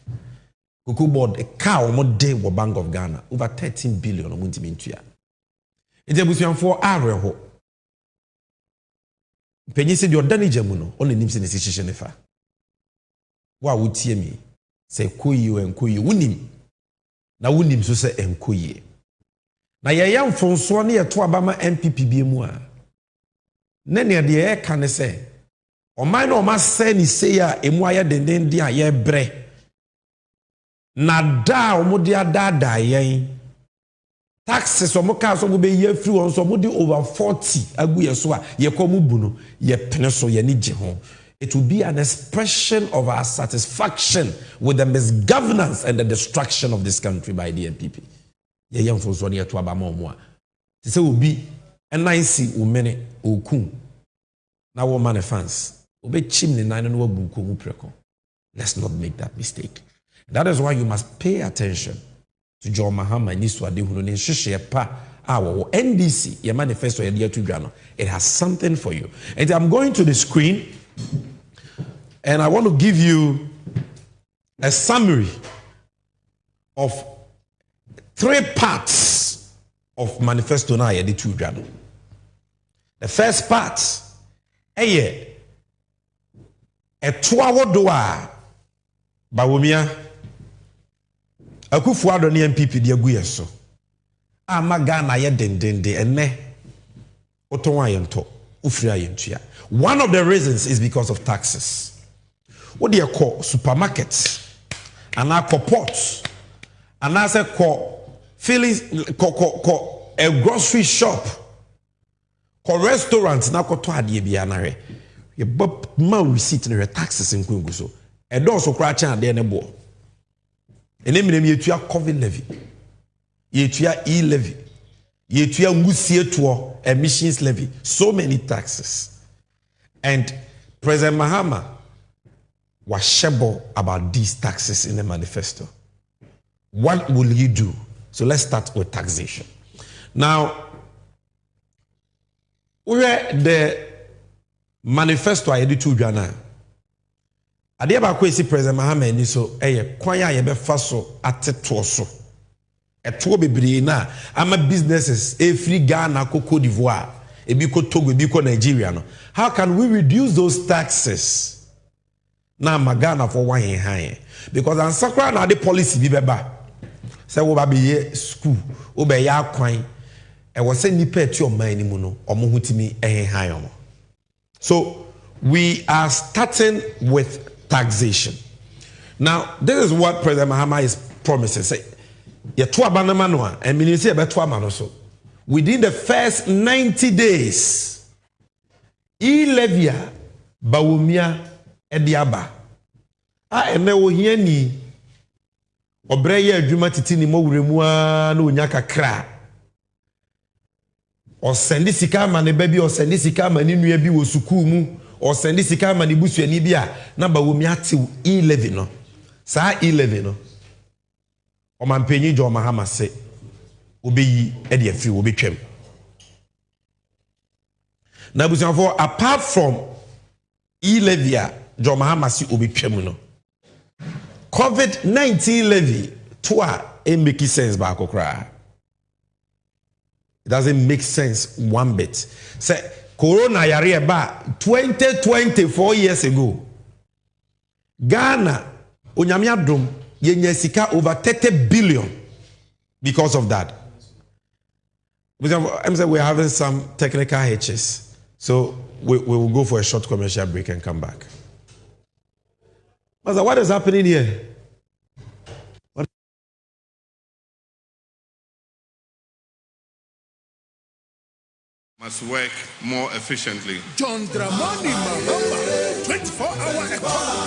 Cocoa Board a cow more day wo Bank of Ghana over 13 billion o munti mintua. Ije busuanfo areho. Penyi se di odani jamu no on nim se ne sihihye ne fa. Wa wutie mi se koyi o enkoyi wunim. Na wunim so se enkoyi. Na ye yamfonso ne ye to abama MPP bi mu a. Nene de can say, or mine or my sen say ya emuaya de dendia ye bre. Na da omodia da yen. Taxes or mokas will be ye free on somebody over 40 agu ye so ye komu bunu ye peneso ye ni home. It will be an expression of our satisfaction with the misgovernance and the destruction of this country by the NPP. Ye young folks on here to Abamomwa. This will be a nice umene okun. Now woman fans. Obe chimney nine and buku preko. Let's not make that mistake. That is why you must pay attention to John Mahama Niswa de Hunone Shishe Pa our NDC, your manifesto it has something for you. And I'm going to the screen and I want to give you a summary of 3 parts of manifesto na yedi tu dwano. The first part eye etwawodoa bawomia Akufuado ni MPP di agu yeso. Ama Ghana ye dendende ene otonwa yento ufri ayentua. One of the reasons is because of taxes. What do you call supermarkets? And I call ports. And I say call filling a grocery shop. Call restaurants na ko to ade bia na re. Ye bob ma receipt na taxes in kungu so. E do so kra chan ade ne bo. And then you have COVID levy, you have e-levy, you have ngusie to emissions levy, so many taxes. And President Mahama was shebo about these taxes in the manifesto. What will you do? So let's start with taxation. Now, where the manifesto I did to Ghana. Ade ba kwesi President Mahama ni so kwan ya ye be fa so ateto so eto bebre na ama businesses free Ghana ko Cote d'Ivoire ebi ko Togo ebi ko Nigeria no. How can we reduce those taxes na magana for one high? Because ansakra na the policy bi beba say wo ba be ye school wo be ya kwan e wo say nipa eti oman ni mu no omo hutimi high omo. So we are starting with taxation. Now, this is what President Mahama is promising. Say, within the first 90 days, e-levia bawumia ediaba. Enewo hieni obreye adwuma titi ni mo wuremua na onya kakra. O sendi sika ma ne baby o sendi sika ma ni nua bi wo sukuu mu. Or send this car ni busu ni bia na ba wo mi ate e-levy no sa e-levy no o man panyi John Mahama se obeyi e de afiri obetwam na busu for apart from e-levy John Mahama se obetwam no COVID-19 levy to a make sense ba kokra. It doesn't make sense one bit. Say Corona yare ba 2024 years ago. Ghana onyame adom yenye sika over 30 billion because of that. I'm saying we're having some technical hitches. So we will go for a short commercial break and come back. Master, what is happening here? Must work more efficiently. John Dramani Mahama, 24-hour economy.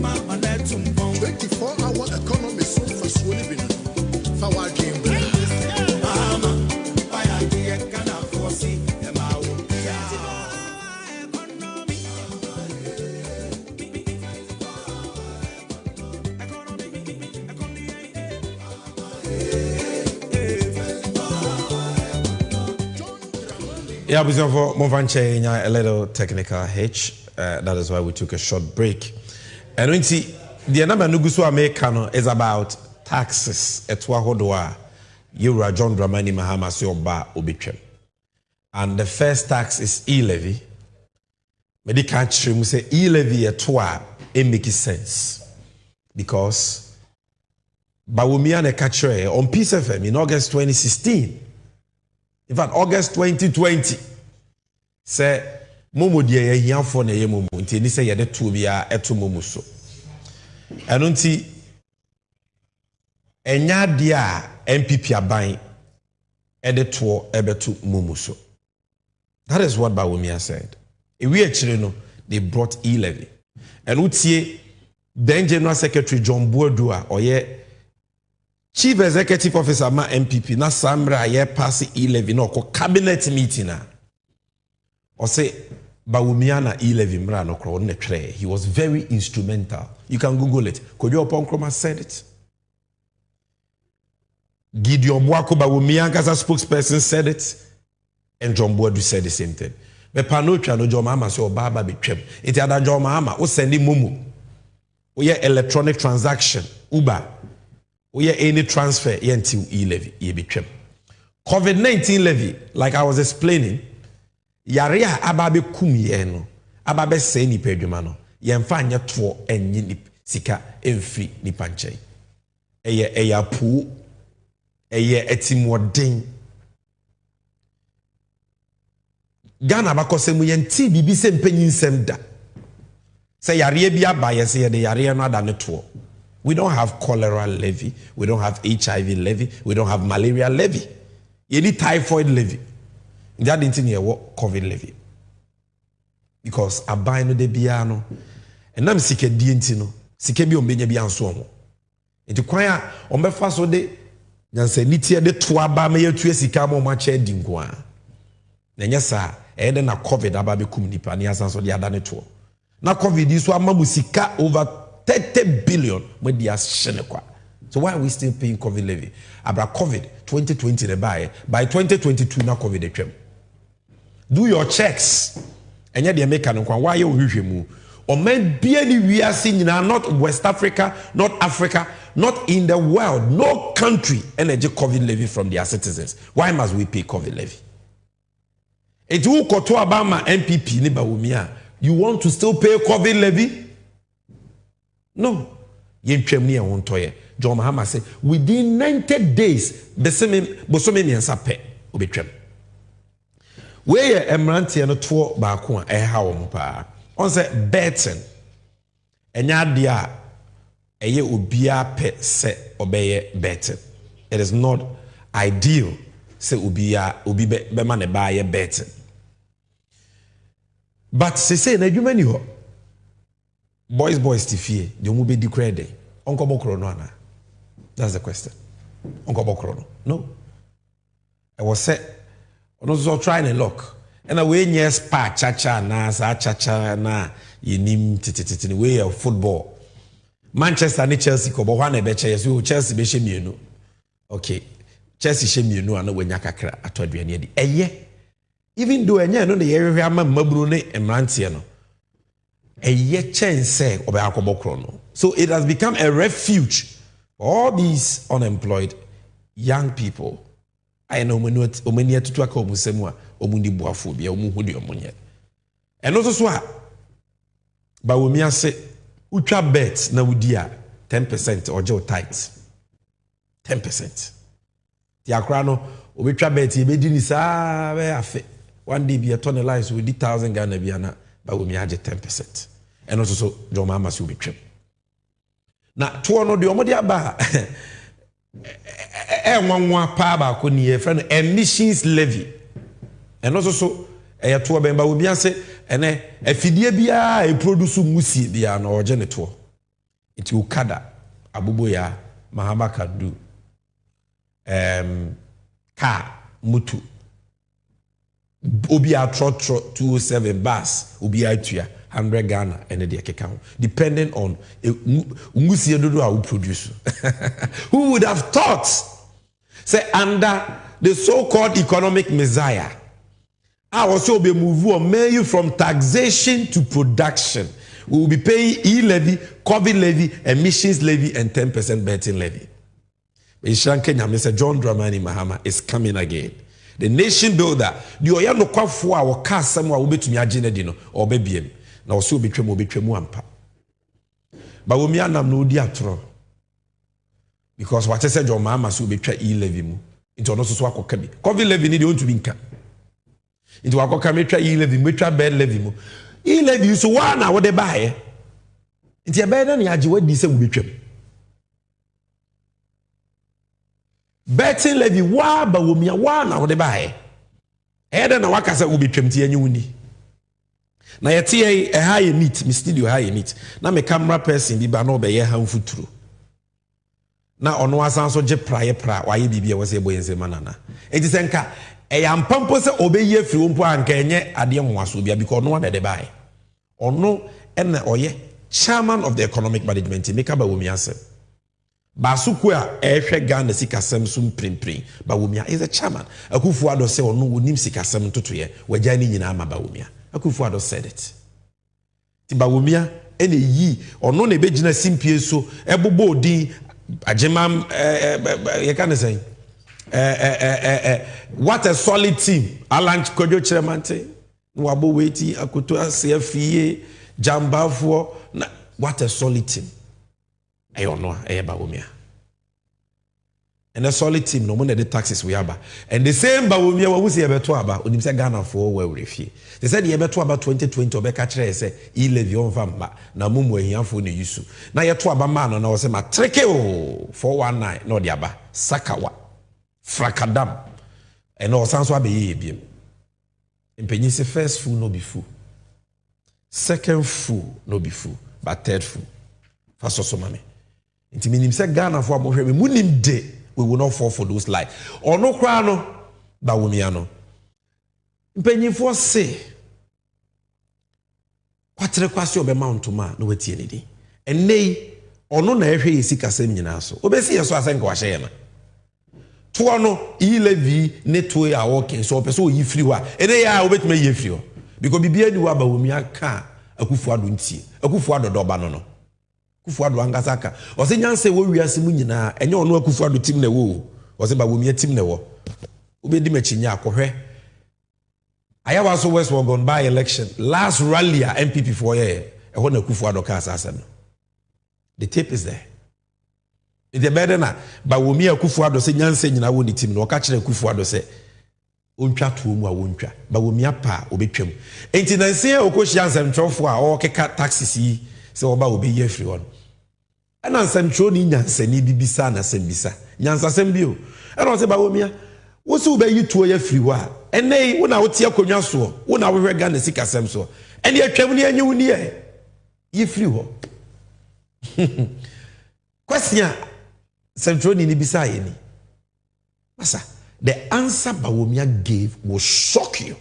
24-hour economy so for swollen. Our game. Yeah, before Movanche, a little technical hitch. That is why we took a short break. And when see the number Nugusu Americano is about taxes at Wahodwa, Yura John Dramani Mahama Sioba Obichem. And the first tax is e-levy. Medical trim say e-levy at Twa, it makes sense. Because Bawumiane Kachre on Peace FM in August 2016. In fact, August 2020, say Momo dia here for na yemomo nti ni say yede to bia eto momo so. Eno nti enya dia MPP aban ede to ebeto momo so. That is what Bawumia said. Ewi akire no, they brought e-levy. And utie then General Secretary John Boadua oye Chief Executive Officer ma MPP na samra ye pass e-levy no ko cabinet meeting na. Or say Bawumia na e-levy mra no kro ne tire. He was very instrumental. You can Google it. Kojo Oponkroma said it. Gideon Boako Bawumia as a spokesperson said it. And John Boadu said the same thing. But Panocha no John Mahama so Baba be trem. It other John Mahama o send Mumu. We electronic transaction Uber. We any transfer until e-levy ye be trem. COVID-19 levy, like I was explaining, Yaria ababe kumye no, ababe se ni pedumano, yemfa nya to enyi ni sika emfri ni panchai. Eye pu, eye etimoden. Ghana bakose mu yenti bibi se mpenyin sem da. Se yaria bi abaye se ye de yaria no ada ne to. We don't have cholera levy. We don't have HIV levy. We don't have malaria levy. You need typhoid levy. That didn't hear what COVID levy. Because I buy no de biano. And I'm sick of no. Sick of being a bianso. Into choir on my first day. Nancy Nitia de Tuaba may you trace Sikamo Mache Dingua. Nanyasa, Eden a COVID ababe kumnipa, Niasan so the other network. Now COVID is one mamusika over 30 billion when they are shenekwa. So why are we still paying COVID levy? About COVID 2020 they buy by 2022 now COVID they came. Do your checks. And yet they make an why you mu. Or men be anywhere seen not West Africa, not Africa, not in the world, no country energy COVID levy from their citizens. Why must we pay COVID levy? It will go to Obama MPP ni Bawumia. You want to still pay COVID levy? No. Yentwemni e wontoye. John Mahama said within 90 days bosome miensa pe obetwem. We ye emrantie no to baako a eha wo mpa. On say betting. Enya de a eye obia pe se obeye betting. It is not ideal say obi be ma ne ba ye betting. But say na adwuma ni ho. Boys tifie, the mube decrede. Uncle Bokrono ana. That's the question. Uncle Bokrono. No. I was set. I was trying to look. And away near spa cha na sa cha na yinim titititini way of football. Manchester and Chelsea ko bo wane be Chelsea be shemienu. Okay. Chelsea shemienu ana wenya kakra atodwe ne eye. Even though enya no the area maburu ne emrantie no. So it has become a refuge for all these unemployed young people. I know and also so Bawumia say ultra bet na wudia 10% or jo tight 10%. The akrano ultra bet ye be sa afe one day be a tonne with 1,000 Ghana biana Bawumia 10%. And also so John Mahama will be trim. Now, to no the omodi aba nwanwa pa ba ko ni friend emissions levy. And also so to Bawumia say ene afidie bia e produce musie bia na oje ne to. It Ukada, Abuboya, Mahama Kadu, Ka, Mutu, Obia Trot 207 bus, Obia Tuya, 100 Ghana, and the account, depending on Umusia Dodo who produce. Who would have thought, say, under the so-called economic messiah, I also be moving from taxation to production. We will be paying e-levy, COVID levy, emissions levy, and 10% betting levy. In Kenya, Mr. John Dramani Mahama is coming again. The nation builder, the oya no kwafo a waka asem a wobetumi agene di no obebiem na oso obetwemu ampa. Ba womi anam no odi atro. Because what I said John Mahama so obetwa e-levy mu. Into ono so akoka bi. COVID levy ni de ontumi nka. Into akoka metwa e-levy, metwa bed levy mu. E-levy so wa na wo de bae. Into e bed na age wadi se wobetwam. Betting levy wa ba womia wa na wo de bae. Eda na waka se wobetwam ti anyi wuni. Na yete e high neat, mi studio high neat. Na me camera person bi ba na obeye ha mfuturo. Na ono asan so je praye pra waye bibia wo se boyense manana. Enti se nka e ya mpampo se obeye afiri wo mpo anka enye ade nwaso bia because ono na de bae. Ono ena oye chairman of the economic management make ba womia se. Basuku a ehwe Ghana sikasem sum primprin ba womia is a chairman. Akufu ado se ono wonim sikasem totoye wagya ni nyina ama ba womia. Akufu ado said it. Ti ba womia ene yi ono na ebegina simpie so ebobo odin Ajimam, you can say, what a solid team. Alan Kojo Cheremante, Wabo Weti, Akutua, CFE, Gyamfi, what a solid team. I don't know, Bawumia. And a solid team, no money the taxes we have. And the same Bawumia, what was the Abatuaba, when you say Ghana for well refi. They said the Abatuaba 2020, Obeka say, e-levy on Vamba, Namumu, Yanfu, Yusu. Now you're Tuaba man, and I was saying, Trekeo 419, no diaba, Sakawa, Frakadam, and all sounds what be him. And Penny say, first fool, no be fool. Second fool, no be fool, but third fool. First also, mommy. Inti minim se Ghana for abohwe me munim de we will not fall for those lies. Ono kra no ba womia no. Mpanyifo se kwatere kwase obema ntoma no watie ne di. Ennei ono na ehwe yesika sem nyina so. Obesi yeso asenka wa hye na. To ono e-levy ne to ya working so opeso yi free wa. Ene ya obetuma yi free ho. Because bibia ni wa ba womia ka akufu ado ntie. Akufu ado doba no no. Kufuado angasaka o se nyanse wo wiase mu nyina enye ono akufuado tim na wo o se ba wo mia tim na wo obedi machinya akohwe ayawa so west were gone by election last rally MPP for ye e ho na kufuado ka asase no the tape is there the better na ba wo mia kufuado se nyanse nyina wo ni tim no o ka kire kufuado se ontwa to mu a wontwa ba wo mia pa obetwam enti nanse okohia nsɛmtwɔfo a o keka taxes yi se oba obi ye free one ana nsɛmtwɔ ni nyansani bibisa na sɛmbisa nyansasɛm bio ana o se ba wo mia wo se oba yi tuo ye free wa enei wo na wo tie akonwa so wo na wo hwɛ Ghana sikasɛm so ene atwam ni anyi wo ni ye free ho question nsɛmtwɔ ni bisa ye ni masa the answer Bawumia gave will shock you.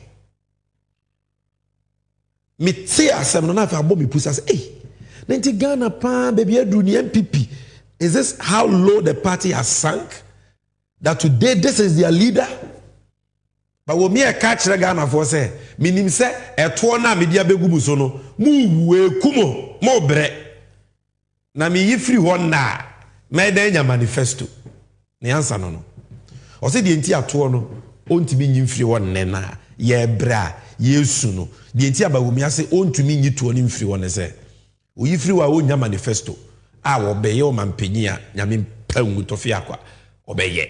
Me say asem no na fa bo me pusa say hey nenti Ghana pa baby adu ni MPP is this how low the party has sunk that today this is their leader Bawumia ka kire Ghana for say minim say eto na me dia begu so no mu we kumo mo bre na me yi free one na me dan nya manifesto ne answer no o se die nti ato no ontimi nyi free one ne na ye bra yesu no die nti Bawumia se ontumi nyi to ni free one se o yi free wa o nya manifesto a wo be ye o mampanyi a nyame pangu to fi akwa obeye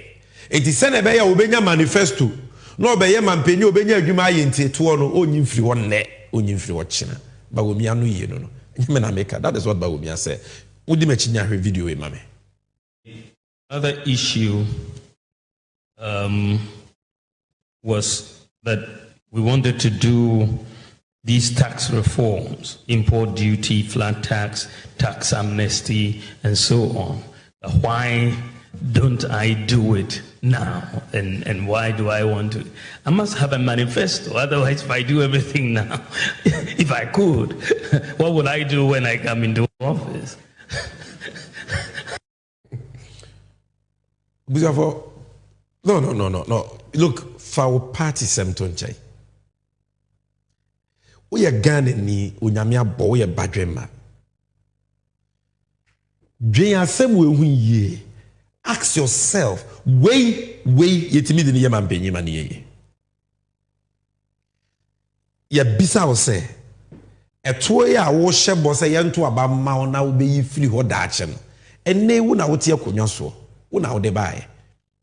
enti se na be ye obenya manifesto no obeye mampanyi obenya adwuma aye nti to no onyi free one ne onyi free wo china Bawumia no ye no nyame na meka that is what Bawumia say udi machinya hwe video e mame. Other issue was that we wanted to do these tax reforms, import duty, flat tax, tax amnesty, and so on. Why don't I do it now? And why do I want to? I must have a manifesto. Otherwise, if I do everything now, if I could, what would I do when I come into office? No. Look, for our party, Semtonchai. We are Ghana ni unyamia bo we badrema. Dwen asem we hu ye. Ask yourself, way yetimi de yema mpenyima ni ye. Ya bisa wo se eto ye a wo hyebo se ye nto aba ma na wo be yi firi ho daache no. Enne wo na wo tie akonwa so. Wo na wo de bae.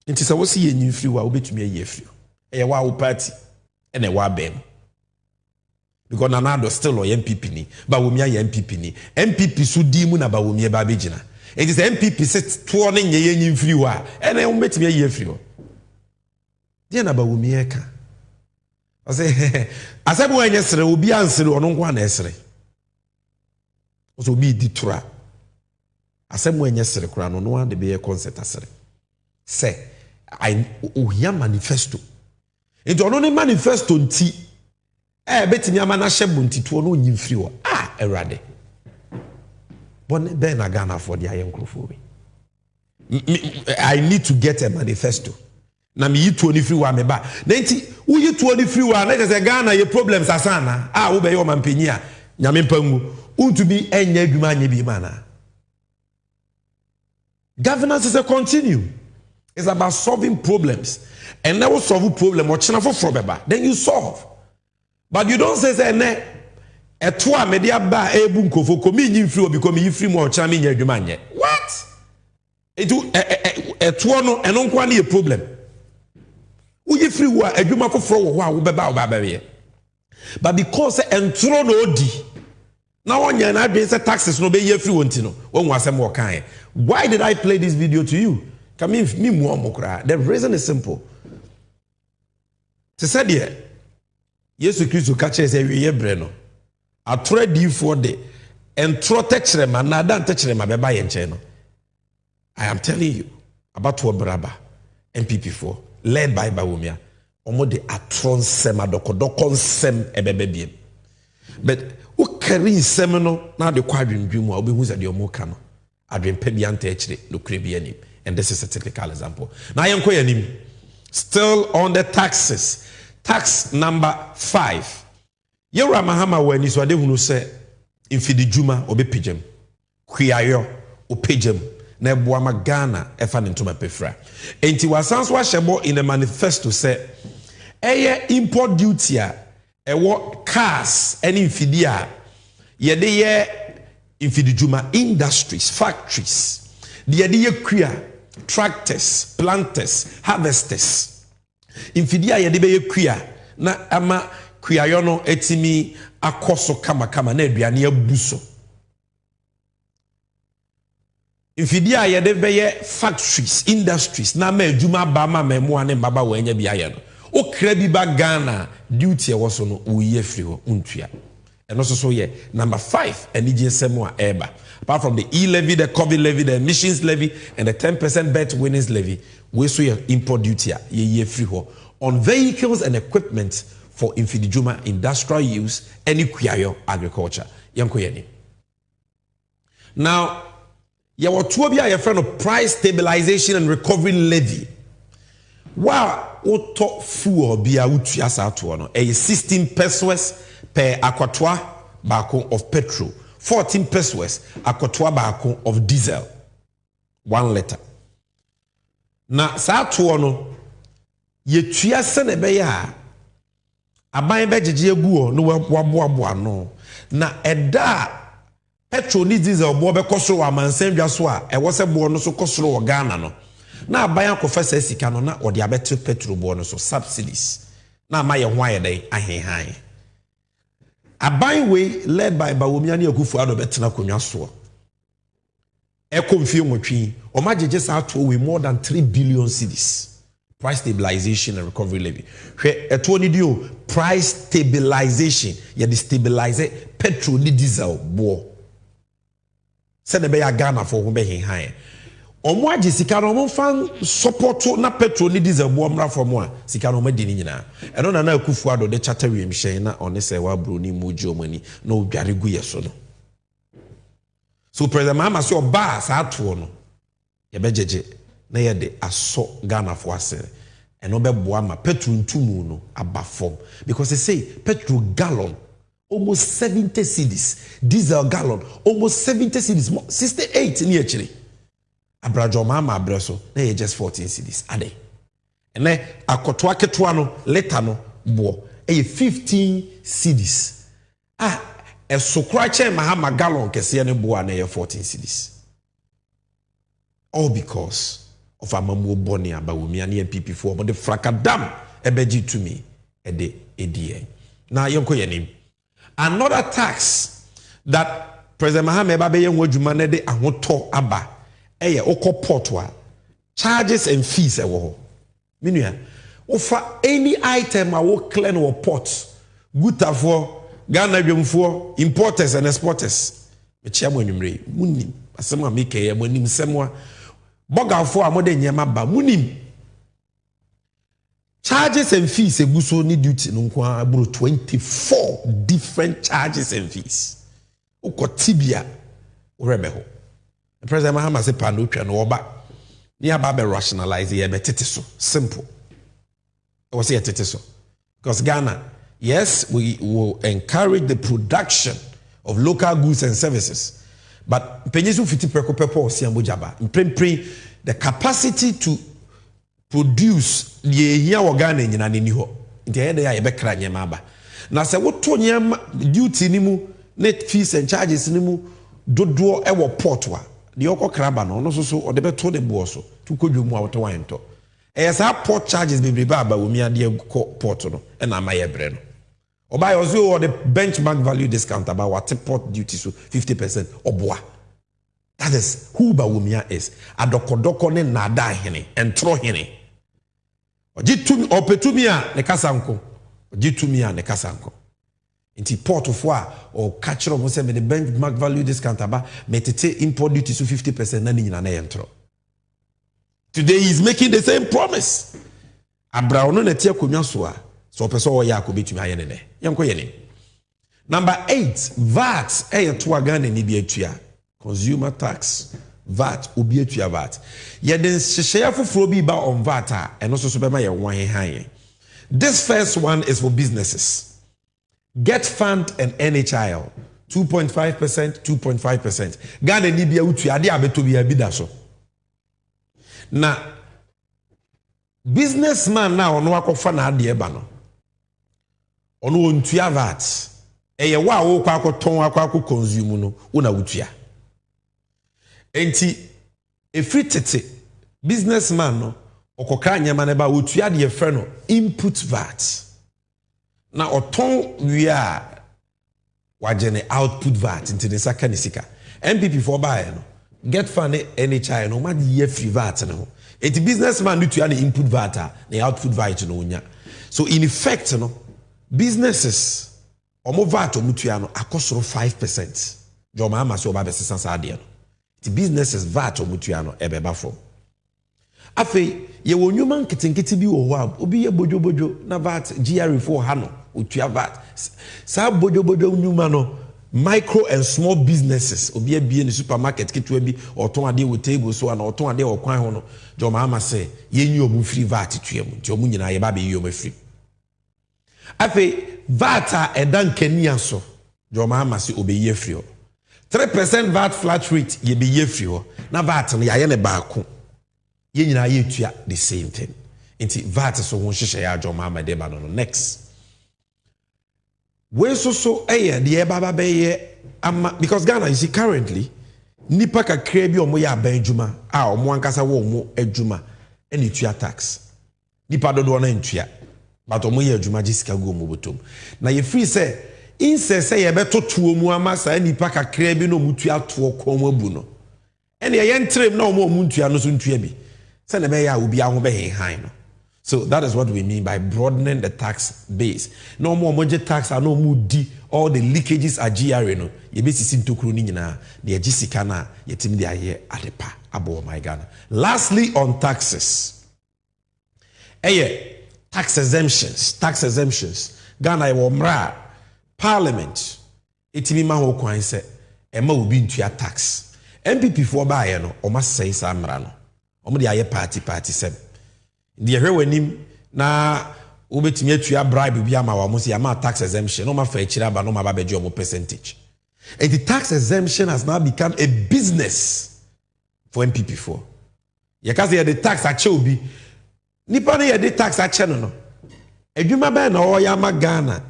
Nti se wo se ye nyi firi wa wo betumi ayi afiri. Eye wa wo party ene wa bem. Because Nanado still or MPP ni, but we are MPP ni. MPP so dimu na ba we ba begina. It is MPP set turning ye free wa, and I met me a year free. Dear na ba we ka. I say, as I went yesterday, will be answered on one essay. Also be detra. As I went yesterday, crown on one, the be a concert. Say, I hear manifesto. It only manifesto on tea. Betting Yamana Shebunti to no new free. Erade. But then I Ghana for the iron crowfoy. I need to get a manifesto. Na me 23 wa me ba. Nenti, who you 23 wa let us Ghana your problems asana. Ube yo mampinia. Nyame pangu. To be enye dwuma nye bi mana. Governance is a continuum. It's about solving problems. And now solve problem or china for beba. Then you solve. But you don't say ne etwa media ba ebu nkofo komi nyi free obi komi free mo chama nya adwuma nye. What? Etwa no eno nkwa na problem. Uyi free wa adwuma foforo wo ho a wo beba wo ba be. But because entro no odi na wonya na adwen say taxes no be ye free wonti no wonwa asem wo kan. Why did I play this video to you? Come me mu omokra. The reason is simple. To say there Yesu Kristo kache se wiye bre no atore for de entro techrema na dan techrema beba ye nche no. I am telling you about Braba MPP4 led by Bawumia omo de atron sem adokodokon sem ebebebiem. But who carry sem no na de kwadwendwemu a obehu za de omo ka no adwempa bi anta echire no krebi anim. And this is a typical example. Now yenko yanim still on the taxes. Tax number 5. Yewra mahama wani so ade hunu se infidi juma obe pijem. Kwiayo o pijem na eboa ma Ghana efa ne ntoma pefra. Enti wasanso ahebo in the manifesto say eye import duty a ewo cars any infidi a yede ye infidi juma industries, factories. Yede ye kwia tractors, planters, harvesters. Infidia yede be kwia na ama kwiayo no etimi akoso kama na aduane abuso. Infidia yede be factories, industries na ma adwuma ba ma memo ane baba wanya bia ye no. Okra bi ba Ghana duty e wo so no uye free ho untua. And also so ye number 5 enije semo a eba. Apart from the e-levy, the COVID levy, the emissions levy, and the 10% bet winnings levy, we so your import duty ye free ho on vehicles and equipment for infidijuma industrial use and kwiayo agriculture. Yanko yeni. Now, ya watu bia ye friend of price stabilization and recovery levy. Wa oto fu bia utu asa to no. 16 pesos per akwatwa bako of petrol. 14 pesos akwatwa bako of diesel. 1 liter. Na sa to no ye tua se ne be ya aban be jeje egu no waboaboa no na eda petrol ni diesel bo be kosoro amansandwa so a e wo se bo no so kosoro wo Ghana no na aban akofa sa sika no na ode abetre petrol bo no so subsidies na amaye ho ayedai ahehan aban we led by Bawumia ne Akufo-Addo betena konwa so e konfie motwi o majeje sa to we more than 3 billion cedis Price stabilization and recovery levy. Where a 20 dio price stabilization. You destabilize petrol ni diesel bo. Send the beya Ghana for who be high. Omwa ji sika no fan support na petrol ni diesel bo mra for mo sika no madi ni nyina. E no na akufu ado de charter wiem hyen na one se wa bro ni moji omani na odware gu yeso no. So President Mahama say oba sa ato no. Ye bejeje na ye de aso Ghana for ase and no be boa ma petrol ntumu no aba form because they say petrol gallon almost 70 cedis, diesel gallon almost 70 cedis, 68 ni actually abrajo Mahama abreso na ye just 14 cedis ade and then akotwa ketwa no liter no bo e 15 cedis e sokra che Mahama gallon kese ne bo na ye 14 cedis, all because of amamu boni abawumi ani MPP4 but the fracadam ebeji to me ede edie na yonko yenim. Another tax that President Mahama eba be yenwo djuma ne de ahoto aba eye okopotwa charges and fees ewo ho minua ofa any item a wo clean wo port gutafo Ghana dwemfo importers and exporters me chia mo nwumre munim asem a make ye monim semwa Bogafo amode nyema ba munim charges and fees eguso ni duty no nko aburo 24 different charges and fees ukotibia urebeho. President Mahama say pano twa no oba ni aba be rationalize ye betete so simple I was here tete so because Ghana, yes, we will encourage the production of local goods and services. But penyesu fiti preko pepo siambo jaba. The capacity to produce the here organ nyina ni ho. Nti ede ya ebe kra nyema ba. Na se woto nyema duty ni mu net fees and charges ni mu dodo e wo port wa. De okokra ba no so so ode beto de bo so. Tu kodwom a woto wan to. E sa port charges bebre ba ba wo mi ade port no e na ma ye bre no. Oba yozo or the benchmark value discount about what port duty so 50% oboa. That is who Bawumia is. Adokodoko ne nada hene entro hene. Ojitumi opetumia ne kasanko. Ojitumia ne kasanko. Inti port of wa or catch up say me the benchmark value discount about metete import duty so 50% na nyina na entro. Today he is making the same promise. Abrao no na tie konwa so a so person wo ya akobetumi aye ne. Yanko yene. Number 8, VAT to Ghana ni bi atua. Consumer tax, VAT, obi atua VAT. Ye den hyehyɛ foforo bi ba on VAT a eno so so bema ye wan han. This first one is for businesses. Get fund and NHIL 2.5%, 2.5%. Ghana ni bi atua ade abeto bi abida so. Na businessman na ono akofa na ade eba no. Ono ontua VAT. Eye wa wo kwa akoton akwa consume no una wutua. Enti efri tete businessman no okokra nyama na ba wotua de efre no input VAT. Na oton wi a wagene output VAT into the second sika. MPP4 buy no get fund NHI no ma de free VAT no. Enti businessman no tua the input VAT na output VAT no nya. So in effect no businesses omo VAT omutua no akosoro 5%. Jo ma so oba besesa sa ade no. The businesses VAT omutua no ebeba from. Afi ye wonwuma nketenkete bi wo ho a obi ye bojobojo na VAT GR4 ha no otua VAT. Sa bojobojo nwuma no micro and small businesses obi abie ni supermarket ketwa bi oton ade wo table so na oton ade wo kwan ho no jo ma say ye nyi omu free VAT tua mu nti omu nyina ye ba be yi omu free. Afi VAT a edan kania so jo ma say obeyi free. 3% VAT flat rate ye be ye free. Na VAT no ya ne baako. Ye nyina ye tua the same thing. Inti VAT so won hyehyɛ ya jo ma de ba no next. We so eye de baba be ye ama because Ghana you see currently nipa kakra bi omo ya ban adwuma a omo ankasa wo omo adwuma ene tua tax. Nipa dodo na ntua but omo ye adwuma jisika go omo botom. Na ye free say insese ye beto tuo mu ama sa nipa kakra bi no mutua to kom abu no ene ye ntrem na omo muntua no so ntua bi se na be ya obi aho be han no So that is what we mean by broadening the tax base. No more budget tax, no more D. All the leakages are GRA. No, you be seen to Krunina, the Jessica, yetim the aye adepa abo my Ghana. Lastly, on taxes. Tax exemptions. Ghana womra Parliament. Itimi ma ho kwan se ema obi ntua tax. MPP for bae no, o ma sei sa mra no. O mo de aye party sem. The hwewanim na ubetimi atua bribe bi ama wa mo se ama tax exemption no ma fa akira ba no ma ba beje o percentage. And the tax exemption has now become a business for MPP4. Yakaze the tax ache obi nipa na the tax ache no adwuma ba na o ya ma Ghana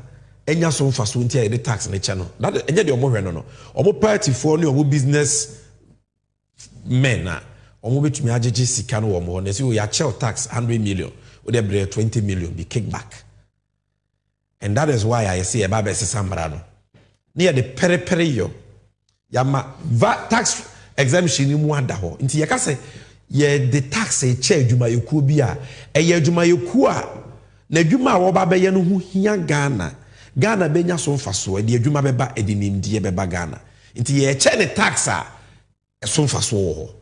enya so mfa so ntia the tax na che no that enye de omo hwe no omo party for ne omo business men na omo betumi agege sika no omo na say o ya che tax 100 million o de bre 20 million be kickback. And that is why I say eba be sesambra no near the pere yo yama tax exemption ni mu ada ho nti yaka say ye the tax e che adwuma yoku bi a eye adwuma yoku a na adwuma a wo ba be ye no hu hia Ghana benya so mfaso de adwuma beba edinimdie beba Ghana nti ye che ne tax a so mfaso wo ho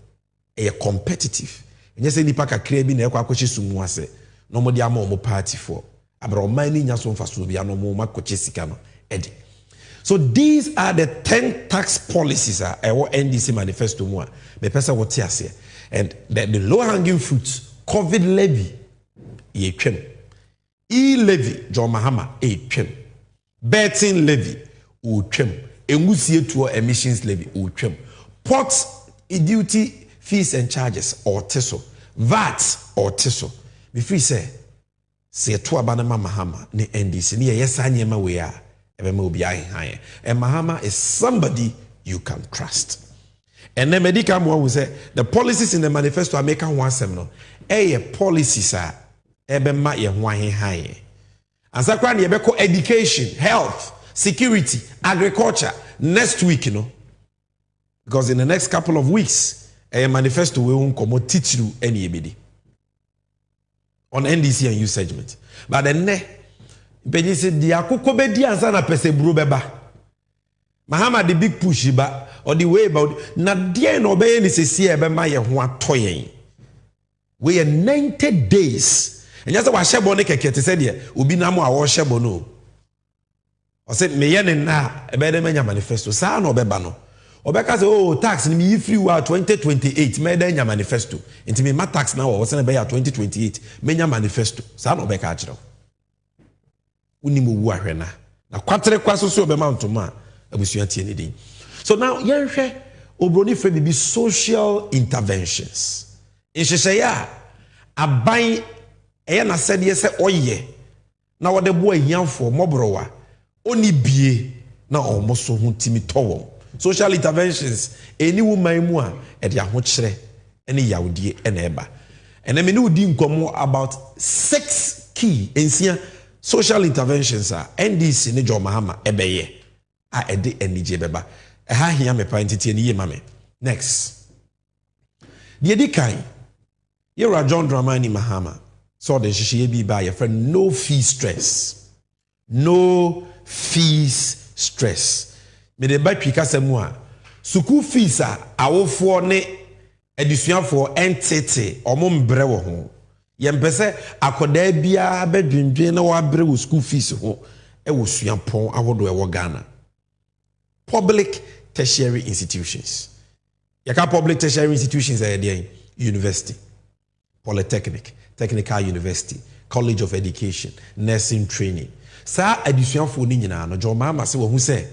e competitive enye se nipa kakra bi na ekwa akwachi sumu ase no mo de ama mo party for abra o man ni nya so mfaso bi ano mo makochi sika no edi. So these are the 10 tax policies NDC manifesto mu a me pesa what ase and the low hanging fruits COVID levy ye twem e-levy John Mahama e twem betting levy o twem engusie to emissions levy o twem port duty fees and charges or teso VAT or teso before say to abanama Mahama ne NDC ne yesa nyema we a and Mahama is somebody you can trust. And then medical one will say the policies in the manifesto are making one seminal. Policies are ebema ye hwan high. And sakran ye beko education, health, security, agriculture next week, you know. Because in the next couple of weeks, a manifesto will come teach you any ebidi on NDC and youth segment. But then Benji said, "The akoko bedi ansa na pese bro beba." Mahama the big push ba or the way about na die no be ni sesi e be ma ye ho atoyen. We 90 days. And just wa shebo ne keke te said ye obi na mo a wo shebo no. O say me ye ne na e be de manya manifesto sa na obeba no. Obeka say oh tax ni me free wa 2028 me de nya manifesto. Enti me ma tax na wo say na be ya 2028 me nya manifesto. Sa na obeka akire. Unimu wahwena na kwatere kwaso so be mountoma abusua tie ne din. So now yenhwe obroni fe bi social interventions in shesheya aban eye na sede se oye na wode bo ahianfo mobrowa oni bie na omoso hu timi towo social interventions eni woman mu a e de ahokyere ene yawdie ene eba ene me ne udi nkomo about 6 key ensia social interventions are NDC ne John Mahama ebeye a ede NDJ beba ha hia me pa ntiti ni ye mame. Next the edikan yera John Dramani Mahama so the shishie bi ba your friend no fee stress me de ba twika samu a school fees a awofo ne edusuafo entity omombre wo ho yempese akoda bia bedwendwen na wabre wo school fees ho e wo suapon ahodo e wo Ghana. Public tertiary institutions. Yaka public tertiary institutions are there: university, polytechnic, technical university, college of education, nursing training. Sa edusuafo ni nyina no John Mahama se wo hu se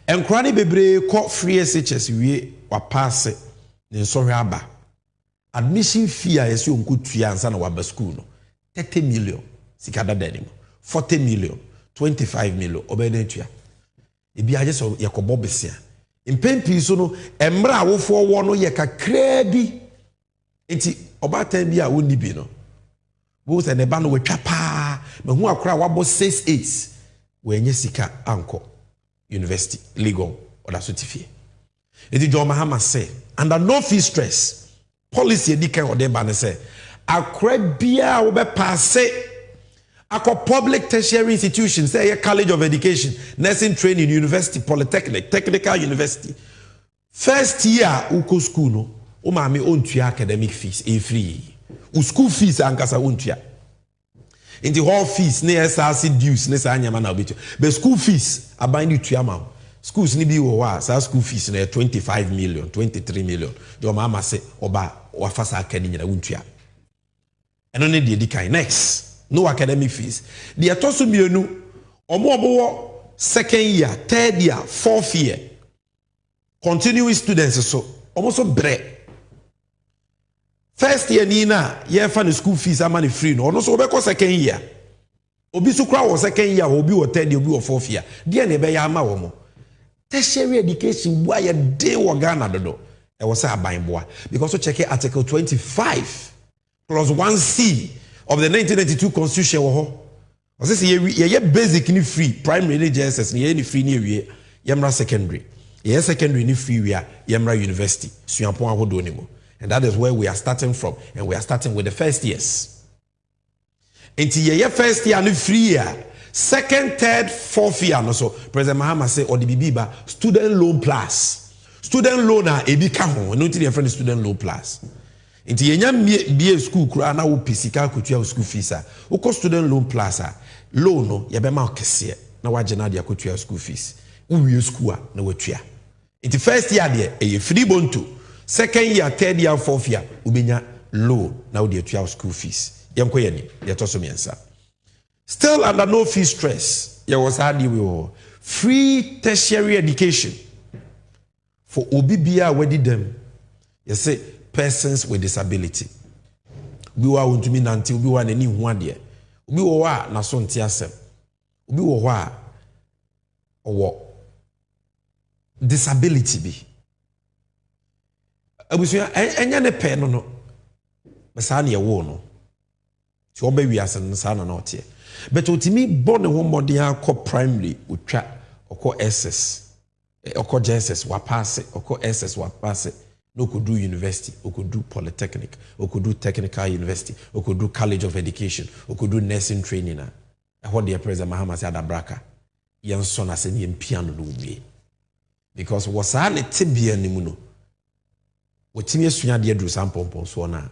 enkra ne bebre ko free SHS wie wa pass ne sohwe aba. Admission fee a yesi onko tua ansa na waba school no 30 million sikada denim 40 million 25 million obeden tua ebi aje so yakobo besia impempi so no emra awofo wo no ye kakra bi enti obatan bi a woni bi no wo se ne ba no wetwa pa me hu akora wabo 68 we enye sika anko university legal oda so tifie enti John Mahama say under no fee stress policy edikan ode ba ne say akra bia wo be passe akọ public tertiary institutions say college of education, nursing training, university, polytechnic, technical university. First year uko school no o ma me ontua academic fees free. U school fees ankasa ontua. In the hall fees ne SRC dues ne sa anyama na obetu. But school fees aban ni tua ma. Schools ni bi wo wa sa school fees na 25 million, 23 million. Your mama say oba wa fasa akani nyina ontua. Eno ne de dikai next. No academic fees. The atosu mienu omo second year, third year, fourth year. Continuing students so almost bre. First year nina ye fa the school fees amani free no no so obeko second year. Obi so kra wo second year, obi wo third year, obi wo fourth year. Dia na be ya ama wo mo. Tertiary education boy ya dey wo Ghana dodo. E wo say aban boa because so check article 25 plus 1C of the 1992 constitution wo ho. O say ye basic ni free, primary ni JSS ni ye ni free ni wie, yemra secondary. Ye secondary ni free we yemra university. Suampon ahodo ni mo. And that is where we are starting from, and we are starting with the first years. Until ye first year ni free year, second, third, fourth year no so President Mahama say or the bibiba student loan plus. Student loan na ebi ka ho, no ti dey friend student loan plus. Inti yenya BA school kura na wo pisika kotua school fees a wo student loan plus a loan no ye be ma okese na wa gena de akotua school fees wo wie school a na watua. Inti first year de e free bonto, second year, third year, fourth year ubenya loan na wo de atua school fees yemko ye ni ye toso miensa. Still under no fee stress ye was hard we free tertiary education for obi bia wedi dem. You say persons with disability. Ubi wa untumi nanti, ubi wa neni huadie. Ubi wa na so nti asem. Ubi wa owo disability bi. Abusuya enya ne pe no. Besa na ye wo no. Ti oba wi asem sa na otie. But utimi born ho modern akọ primary utwa okọ SS. Okọ JSS wa pass, okọ SS wa pass. No could do university, or could do polytechnic, or could do technical university, or could do college of education, or could do nursing training. I heard the President Mahama said Abraka, young son as any piano no be. Because was I a tibia nimuno? What Timmy Sunya dear do some pompons one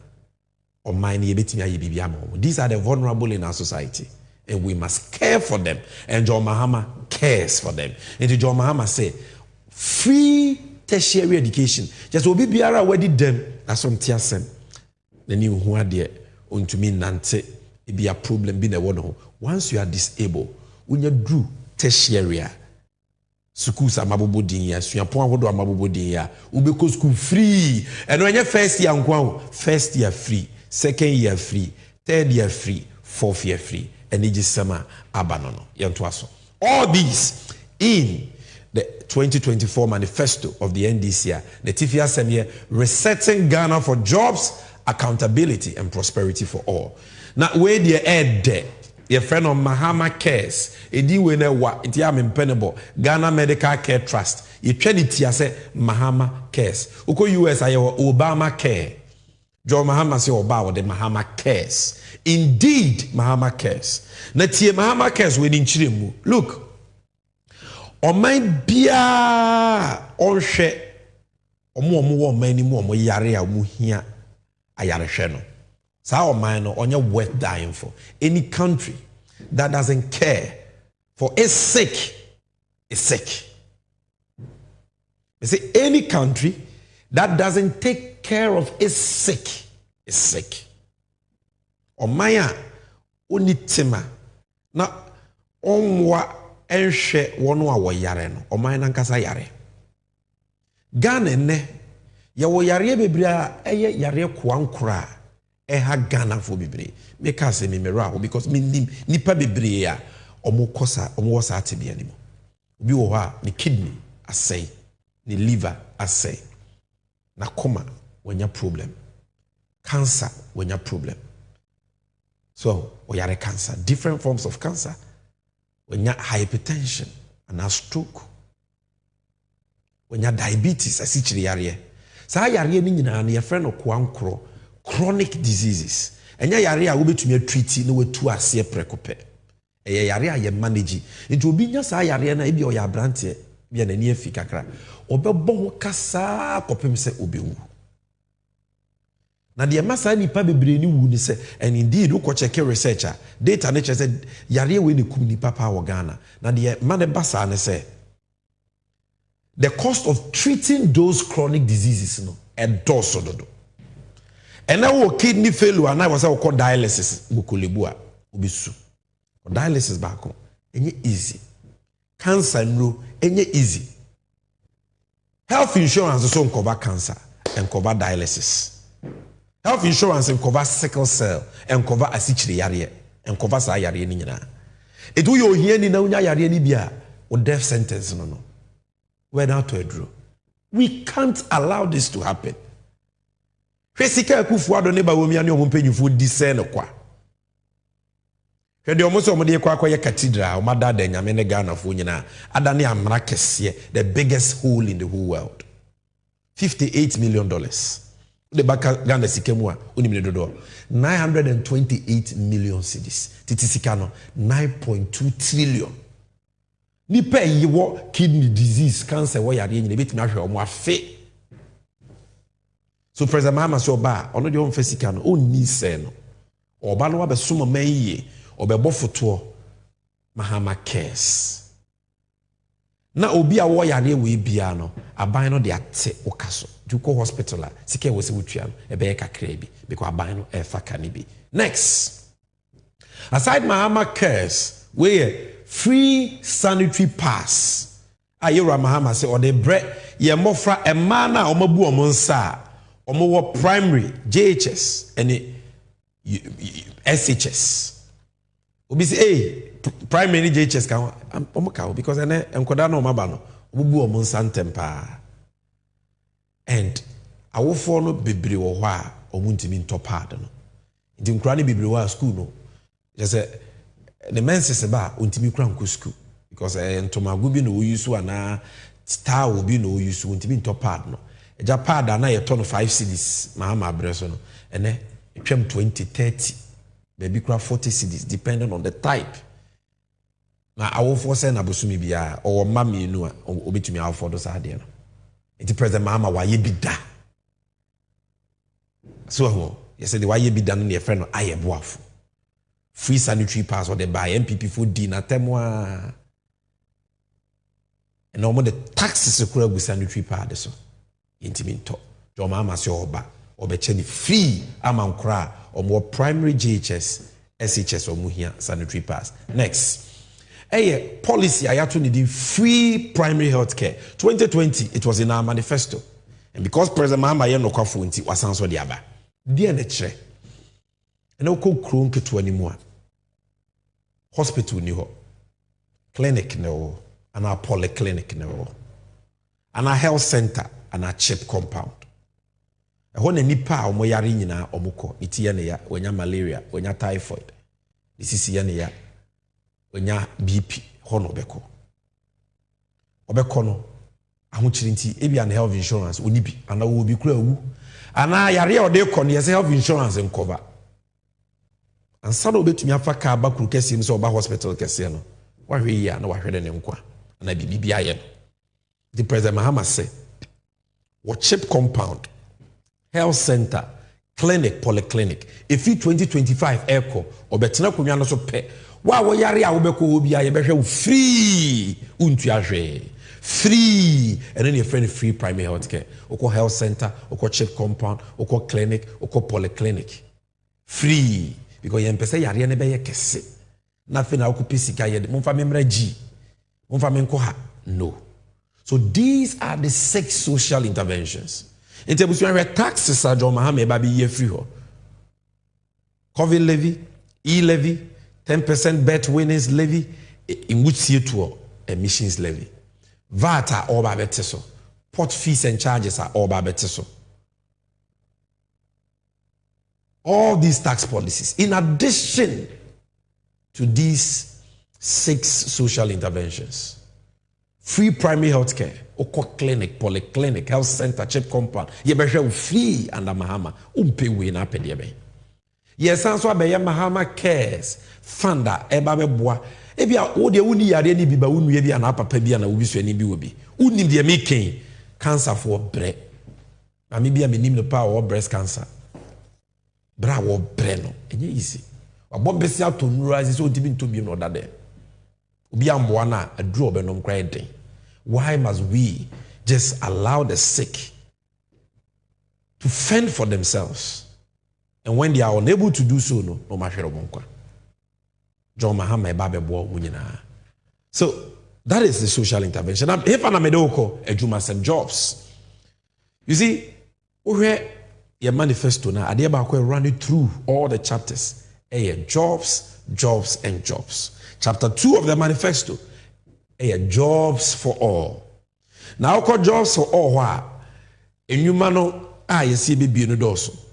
or mine ye betimia ye bibiamo. These are the vulnerable in our society, and we must care for them. And John Mahama cares for them. And John Mahama say, free tertiary education. Just obi biara wedi dem asonti asem. Na ni hu ade ontumi nante e bia problem bi na wo no. Once you are disabled, unya drew tertiary schools amabobo din ya, suapon ahodo amabobo din ya. Ubeko school free. And when you first year nkwa, first year free, second year free, third year free, fourth year free. And it is summer abanono. Yantoaso. All these in the 2024 manifesto of the NDC, the Tifia Sammy, resetting Ghana for jobs, accountability, and prosperity for all. Now, where the air there, your friend of Mahama Cares, edi wene wa iti am impenable Ghana Medical Care Trust. You trade it say Mahama Cares. Uko US ayo Obama Care. John Mahama say Obama the Mahama Cares. Indeed, Mahama Cares. Na tie Mahama Cares we nchiremu. Look. Oman bia onhwe omo wo oman ni mu omo yare a mu hia ayare hwe no sa oman no onye worth dying for. Any country that doesn't care for its sick is sick. You see, any country that doesn't take care of its sick is sick. Omaya onitima na onwa enhwe wono a wo yare no oman na nkasa yare. Ghana ne ye wo yare bebre a eye yare kwankora ha Ghana for bebre make us me mera because me nipa bebre a omo kosa omo wosa atebe animo obi wo ha ni kidney asay ni liver asay na koma wanya problem, cancer wanya problem. So we are a cancer, different forms of cancer. When you have hypertension and a stroke, when you have diabetes, as each area. So I are getting in a friend of chronic diseases. enya yare a wobetumi atreat na watu ase prekope eye yare a ye manage nti obi nya saa yare na ebi o ya brante bia na ni afi kakra obebɔ ho kasa kopem se obewu na de masa nipa bebre ni wu ni se and indeed wo check researcher data na che se yare we ne kum nipa pa wo Ghana na de ma ne basa ne se the cost of treating those chronic diseases no edoso dodo and now kidney failure and I was call dialysis bukolebu a obisu dialysis back home enye easy cancer no enye easy health insurance so cover cancer and cover dialysis health insurance and cover sickle cell and cover asichire yare and cover sa yare ni nyina edu yo hia ni na unya yare ni bia o death sentence no we're down to a draw. We can't allow this to happen. Fesika kufu ado neba womi ani ompenyufu discern kwa. Hwede omo so omde kwa akwa ye cathedral omada da nyame ne Ghana fo nyina adane amra kese the biggest hole in the whole world. $58 million. The baka Ghana sikemu a onimne dodo 928 million cedis. Titisika no 9.2 trillion. Nipa yi wo kidney disease cancer wo yare nyina betimi ahwe omo afe. So President Mahama so ba ono de on fasika no onni se no oba no abeso mama yiye obebo foto Mahama cares na obi a wo yare we bia no aban no de ate okaso duko hospital a sika wo se wutua no ebe kakra bi because aban no e fa kane bi. Next, aside Mahama cares we free sanitary pass ayera Mahama say or the bread ye mofra ema na omabu omonsa omo wo primary JHS and SHS obi say hey primary JHS kan omo ka because ene enkoda na omaba no obubu omonsa ntempa and awofo no bebre wo ho a omo ntimi ntopad no ndi nkura ne bebre wo a school no just say the men say ba untimi kura nko school because ntomago bi no oyusu ana star will be no oyusu untimi ntopad no eja pad ana ye ton 5 cedis Mahama abreso no ene twem 20-30 maybe kura 40 cedis depending on the type na awofo say na bosumi bia o mama enu a obetumi awofo do sa de no enti President Mahama wa ye bida so ho ye say the wa ye bida no ne friend no aye boafo free sanitary pass or the buy MPP for dinner temwa and no more the taxes sekura gu sanitary pass so intiminto jo Mahama se oba obecheni free amankra or more primary JHS SHS or muhia sanitary pass. Next, policy ayato need free primary health care 2020 it was in our manifesto and because President Mahama ye no kwafo nti wasanso de aba die na kire and o ko kron keto animu a hospital ni ho clinic no and our polyclinic no and our health center and our chip compound ho na nipa a omoyare nyina omukọ itiye ne ya onya malaria onya typhoid disisi ya ne ya onya BP ho no obekọ no ahochiri nti ebi an health insurance onibi ana wo bi kura wu ana yare o de kọ ne health insurance nkoba ansa na obetumi afa ka ba kuru kese so oba hospital kese no wahwe ya na wahwe ne nkwa na bibi aye no the President Mahama say what chip compound health center clinic polyclinic if 2025 echo obetena konwa no so pe wa wo yare a wo beko obi aye behwe free untu ahwe free and then your friend free primary health care oko health center oko chip compound oko clinic oko polyclinic free because you empese yare ne be ye kese nothing na okupi sika ye momfa memra gi momfa menko ha no. So these are the 6 social interventions. In terms of taxes are John Mahama baby ye free ho. COVID levy, e-levy, 10% bet winnings levy, in which year to emissions levy. VAT are all by so. Port fees and charges are all by so. All these tax policies, in addition to these 6 social interventions. Free primary health care, oko clinic, polyclinic, health center, chip compound. Ye be free under Mahama. Umpe we na pede be. Yes, so abɛyɛ Mahama Cares Funda eba bɛboa. Ebia wo de wuni yare ni bi ba wunu ye bi na papa bi na wo bi so ani bi wo bi. Unim de making cancer for bre. Na me bia menim no power of breast cancer. Bra wo bre no. Enye easy. Wabɔ besi ato nura ase so tibi nto bi no da de. Obi amboa na aduru obenom kra eden. Why must we just allow the sick to fend for themselves? And when they are unable to do so, no mahwere bonkwa. John Mahama ebabebo munyina. So that is the social intervention. If an amedoko ejuma some jobs. You see, where your manifesto now, I run it through all the chapters. Jobs, jobs, and jobs. Chapter 2 of the manifesto. Jobs for all. Now, call jobs for all. Why? And you mano, you see, be no doso.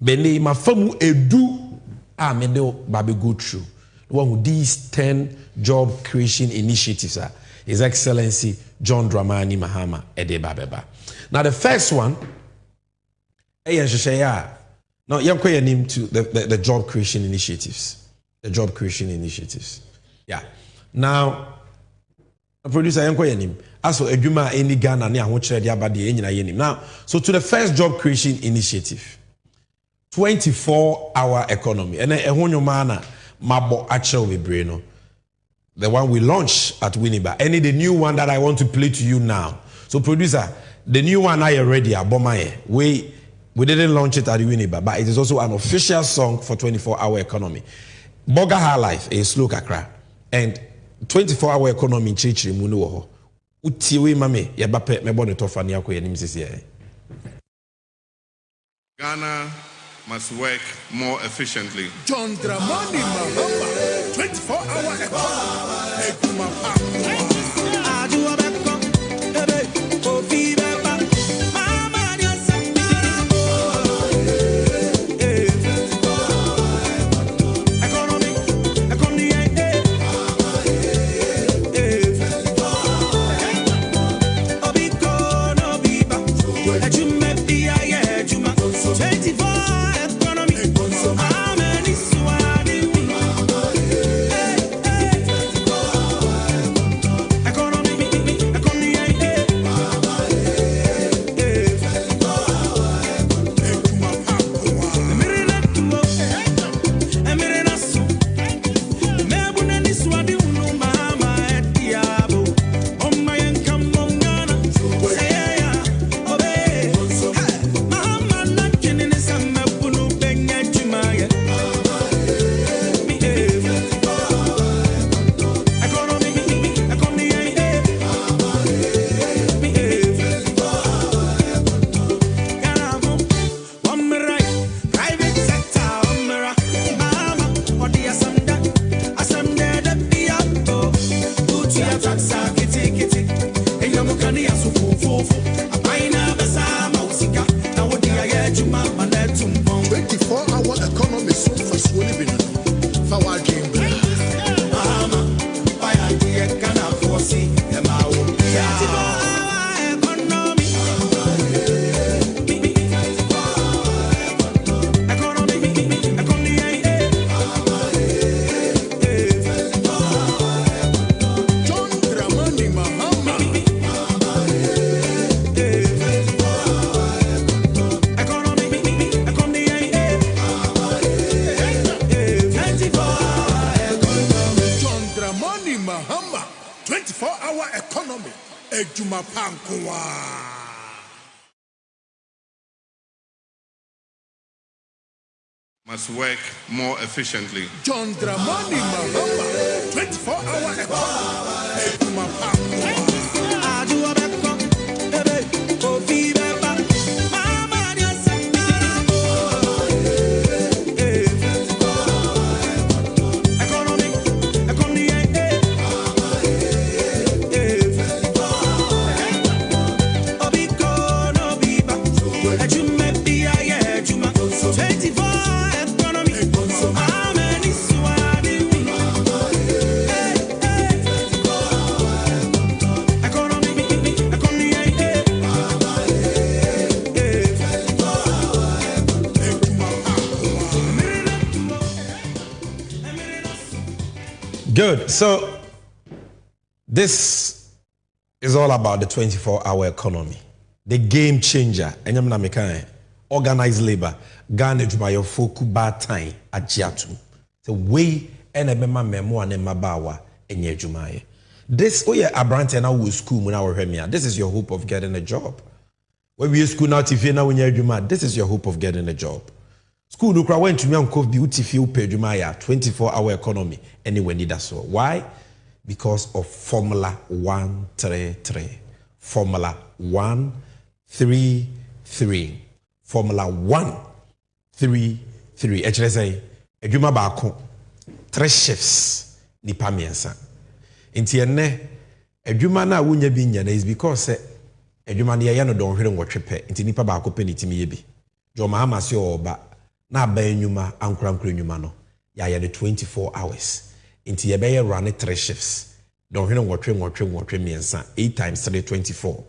Bene mafamu edu medel baby go through. One who these 10 job creation initiatives are His Excellency John Dramani Mahama Ede Babeba. Now the first one, now you're name to the job creation initiatives. The job creation initiatives. Yeah. Now the producer you're name. Also eduma any Ghana ne ahochere dia ba de enyina yenim. Now so to the first job creation initiative. 24-hour economy. And ehonyomana mabo achel bebreno. The one we launched at Winneba. Any the new one that I want to play to you now. So producer, the new one I already abomaye. We didn't launch it at Winneba, but it is also an official song for 24-hour economy. Boga High Life is slow kakra. And 24-hour economy in Chichi Munuho. Utiwe mame yabape mebone tofani yako yenimsisi. Ghana must work more efficiently. John Dramani Mahama, 24-hour economy. Must work more efficiently. John Dramani Mahama, 24-hour economy. Good. So this is all about the 24-hour economy, the game changer. Organized labor, Ghana Jumayofo Kuba time at Jiatu. The way enebema memo and mabawa enye Jumaye. This abrante na wo school when our remia. This is your hope of getting a job. When we school now tifi na when Juma, this is your hope of getting a job. School no kra went to me unko bi utifi upe Jumaya 24-hour economy anywhere need so. Why? Because of Formula 133. Formula 133. Formula 133. Actually say adwuma baako 3 shifts nipa miensa. Nti enne adwuma na wonya bi nya na is because adwuma na ye no don hwere ngotwepe. Nti nipa baako pe nitimi ye bi. Jo mahama se oba na aba enwuma ankurankura enwuma no ya ye 24 hours. Nti ye be ye run 3 shifts. Don hwere ngotwe miensa 8 times 3 24.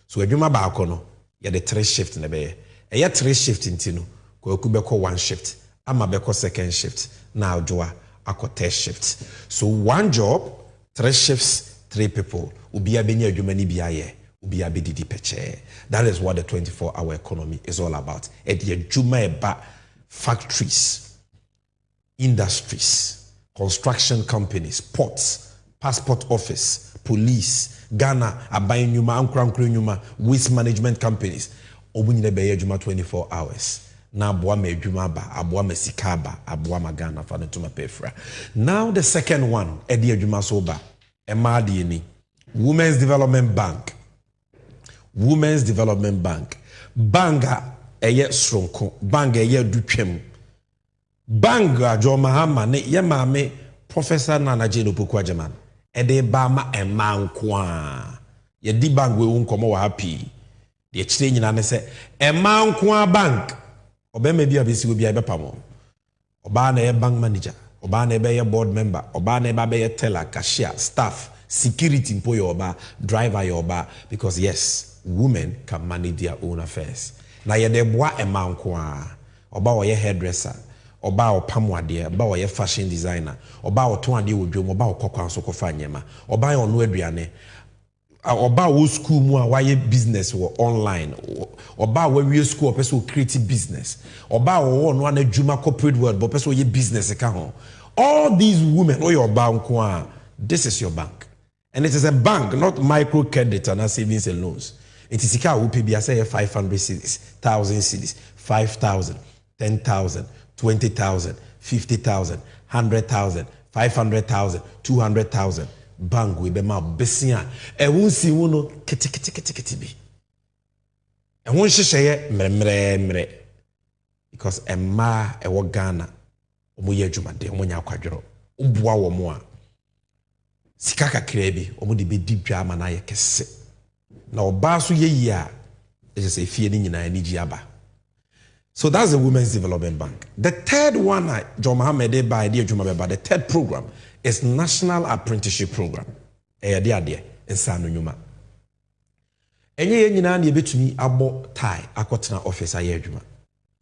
So adwuma baako no ye the 3 shift na be ye. Eya 3 shift intino kwa kubeko 1 shift ama beko 2nd shift na joa ako 3rd shift. So 1 job 3 shifts 3 people ubi abenya adwuma ni biaye ubi abedidi peche. That is what the 24-hour economy is all about. Edi adwuma eba factories, industries, construction companies, ports, passport office, police, Ghana abayin nyuma ankurankura nyuma, waste management companies. Obunyine beye juma 24 hours. Na aboa me juma ba, aboa me sikaba, aboa magana fa netuma pefra. Now the second one, edi juma soba. Emadi ni Women's Development Bank. Women's Development Bank. Banga eye stronko, banga eye dutwem. Banga jo mahama ne ye maame Professor Nana Jane Opoku Ajaman. Ede ba ma emankwa. Ye di bangwe unkomo wa happy. The exchange na say emankwa bank. Obeme bia besi obi abepa mo. Oba na ye bank manager, oba na be ye board member, oba na be ye teller, cashier, staff, security mpo your oba, driver your oba, because yes, women can manage their own affairs. Na ye de boa emankwa. Oba wo ye hairdresser, oba o pamwade, oba wo ye fashion designer, oba o ton ade wodwom, oba o kokwan so kofa nyema, oba ye onu aduane. Oba wo school mu a waye business wo online, oba we school person create business, oba wo no na juma corporate world but person ye business ka ho. All these women o your bank one, this is your bank, and it is a bank, not micro credit and savings and loans. It is sika wo pay bi say 500 cedis, 1000 cedis, 5000, 10,000, 20,000, 50,000, 100,000, 500,000, 200,000. Bang we be ma besia e won si won no kiti bi e won hyehyeye mremre because emma e wo Ghana omo ye adwumade omo nya akwadworo oboa wo mo a sika kakra bi omo de be didwa ma na ye kese na oba so ye yi a e say fie ni nyina ni gi aba. So that's the Women's Development Bank. The third one, John Mohammed by the third program is National Apprenticeship Program. In Sanu Nyuma. Enye nyina na yebetumi abo tie akotena office ayedwuma.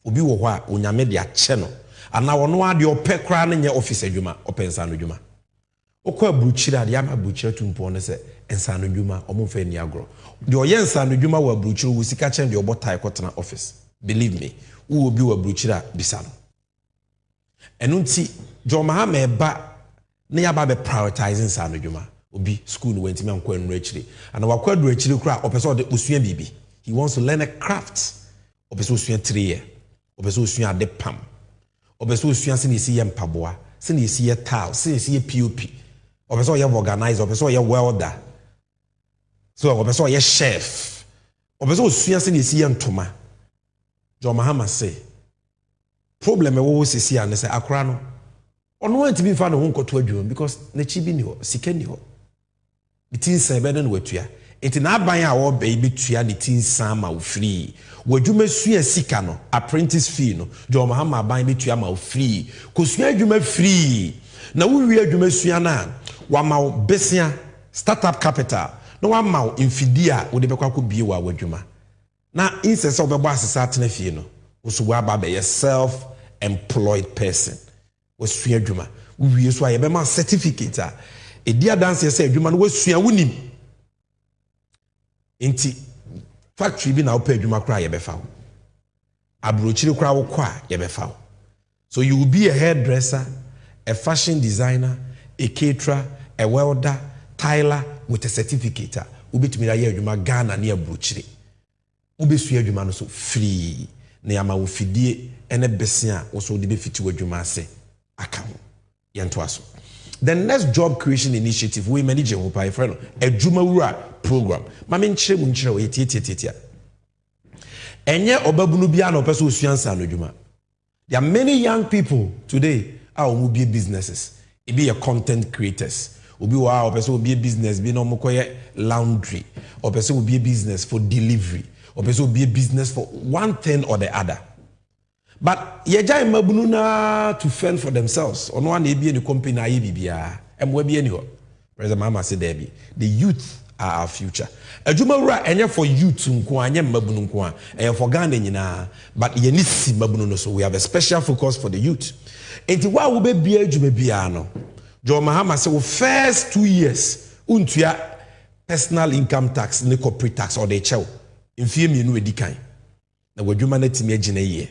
Obi wo ho a onyame de ache no. Ana wono ade opekra na nye office adwuma opensa no dwuma. Okọ aburuchira de ama aburuchira tumpo no se ensa no dwuma omfa ni agro. De oyensa no dwuma wa aburuchira wo sika chen de obo tie akotena office. Believe me. Who will be a bruchira bisano. And unti John Mahama ba ne yaba be prioritizing sanu juma. Obi school went me anko enru achire. And our kwadu achire kura opeso de osua bibi. He wants to learn a craft. Opeso osua 3 year. Opeso osua de pam. Opeso osua se ne si ye mpaboa, se ne si ye tile, se ne si ye POP. Opeso ye organizer, opeso ye welder. So opeso ye chef. Opeso osua se ne si ye ntoma. John Mahama say problem e wo sisi an say akra no ono wanti bi fa no ho nkoto adwuma because na chi bi ni ho sika ni ho bitinsa be no watua enti na aban a wo be betua ni tinsa ma wo free wadwuma sua sika no apprentice fee no John Mahama aban betua ma wo free ko sua adwuma free na wo wi adwuma sua na wa ma wo besia startup capital no wa ma wo infidia wo de be kwa ko bie wa wadwuma. Now, instead of a certain fee, no, was a self-employed person. Was free juma. we so yebema certificate e dia dance say adwuma no wasua wonim enti factory bi na opa adwuma kra yebefa wo abrochiri kra wo kwa yebefa wo. So you will be a hairdresser, a fashion designer, a caterer, a welder, tiler with a certificate. Ubi to me a year you Ghana near brochiri. Ubi suya you man so free. Neama ufidie ene besia also the befiti what you must say. Akamu yantuaso. The next job creation initiative we manage a friend a Jumawura program. Mamin che munchira we titia. Enye obabunu biano peso usuansa no juma. There are many young people today who be businesses. It be a content creators. Obi wa or person will be a business be no mokoye laundry. Or person will be a business for delivery. Or person will be a business for one thing or the other. But yeja mabununa to fend for themselves. On one be in the company na bibia. Em we be anyho. President Mama said there be. The youth are our future. Ejumawura enye for youth nko anye mabunu nko a for Ghana nyina but ye need si mabunu no, so we have a special focus for the youth. Enti wa wo be bia adwuma bia no Jo Mahama say first 2 years untua personal income tax ne corporate tax or the chew mfie mienu edi kan na wadwuma na timi agina ye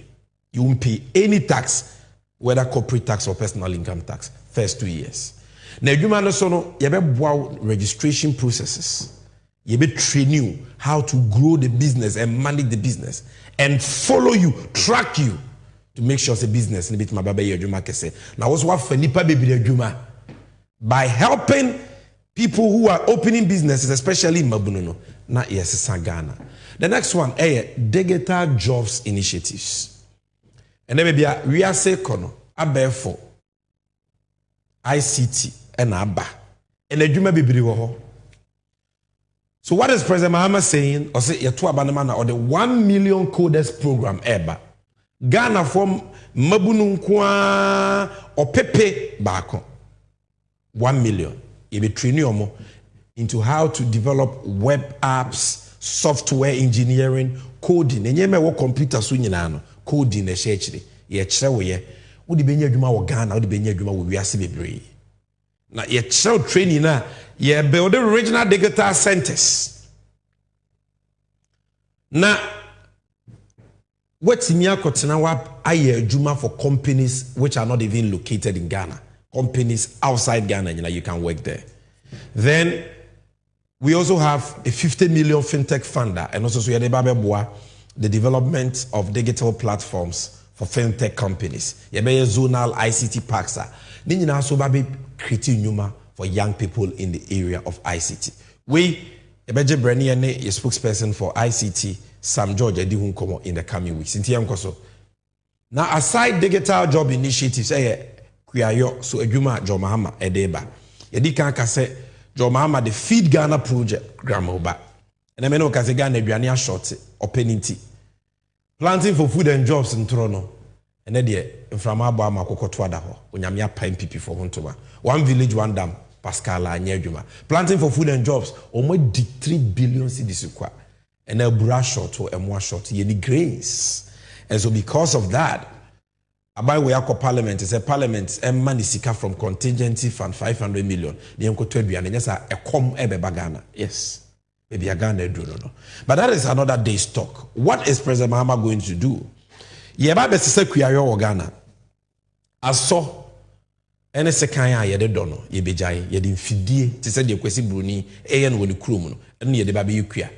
you won't pay any tax whether corporate tax or personal income tax first 2 years. Na adwuma no so no ye be boa registration processes. You be train you how to grow the business and manage the business and follow you, track you to make sure the business bit my baba yejuma kese. Now what's what for nipa baby yejuma by helping people who are opening businesses, especially in Mabunono. Na yes Ghana. The next one, digital jobs initiatives. And then maybe we are say kono abefo ICT and aba and ejuma bibiri wo ho. So what is President Mahama saying? Or say or the 1 million coders program eba. Ghana from Mabununkwa or Pepe Bako. 1 million. You be training into how to develop web apps, software engineering, coding. And you may work computer soon coding the shechri. Ye chewe ye. Udi benye juma wa Ghana, udi benye juma wa wiasi bebre. Na ye chewe training na. Yeah, build the regional digital centers. Now, what's Mia Kotinawa aye juma for companies which are not even located in Ghana, companies outside Ghana, you can work there. Then we also have a 50 million fintech funder, and also the development of digital platforms for fintech companies. Yebe zonal ICT parks. Nini also baby creating nyuma for young people in the area of ICT. We, Ebeje Breni and a spokesperson for ICT, Sam George, in the coming weeks. Now, aside digital job initiatives, so Ejuma Jo Mahama Edeba. Yedi kan say Jo Mahama the Feed Ghana project Gramoba. And I mean no kase Ghana Duania short opening tea. Planting for food and jobs in Toronto. And then from Abba Makokotwada ho. Unyamia pine pipi for Huntoma. One village, one dam. Pascal Anyejuma. Planting for food and jobs, almost 3 billion cedis. And a brush short or a more short, ye need grains. And so because of that, Abai Weyako Parliament is a parliament and money sika from contingency fund 500 million. The Uncle Twebi and yes, a com ebe bagana. Yes. Maybe a Ghana do no. But that is another day's talk. What is President Mahama going to do? Yeba besise kuyayo Ghana. Aso ene sekanya ye de dono ye bejai ye de mfidie te se de kwesi bruni eye no woni krom no ene ye de ba be yekua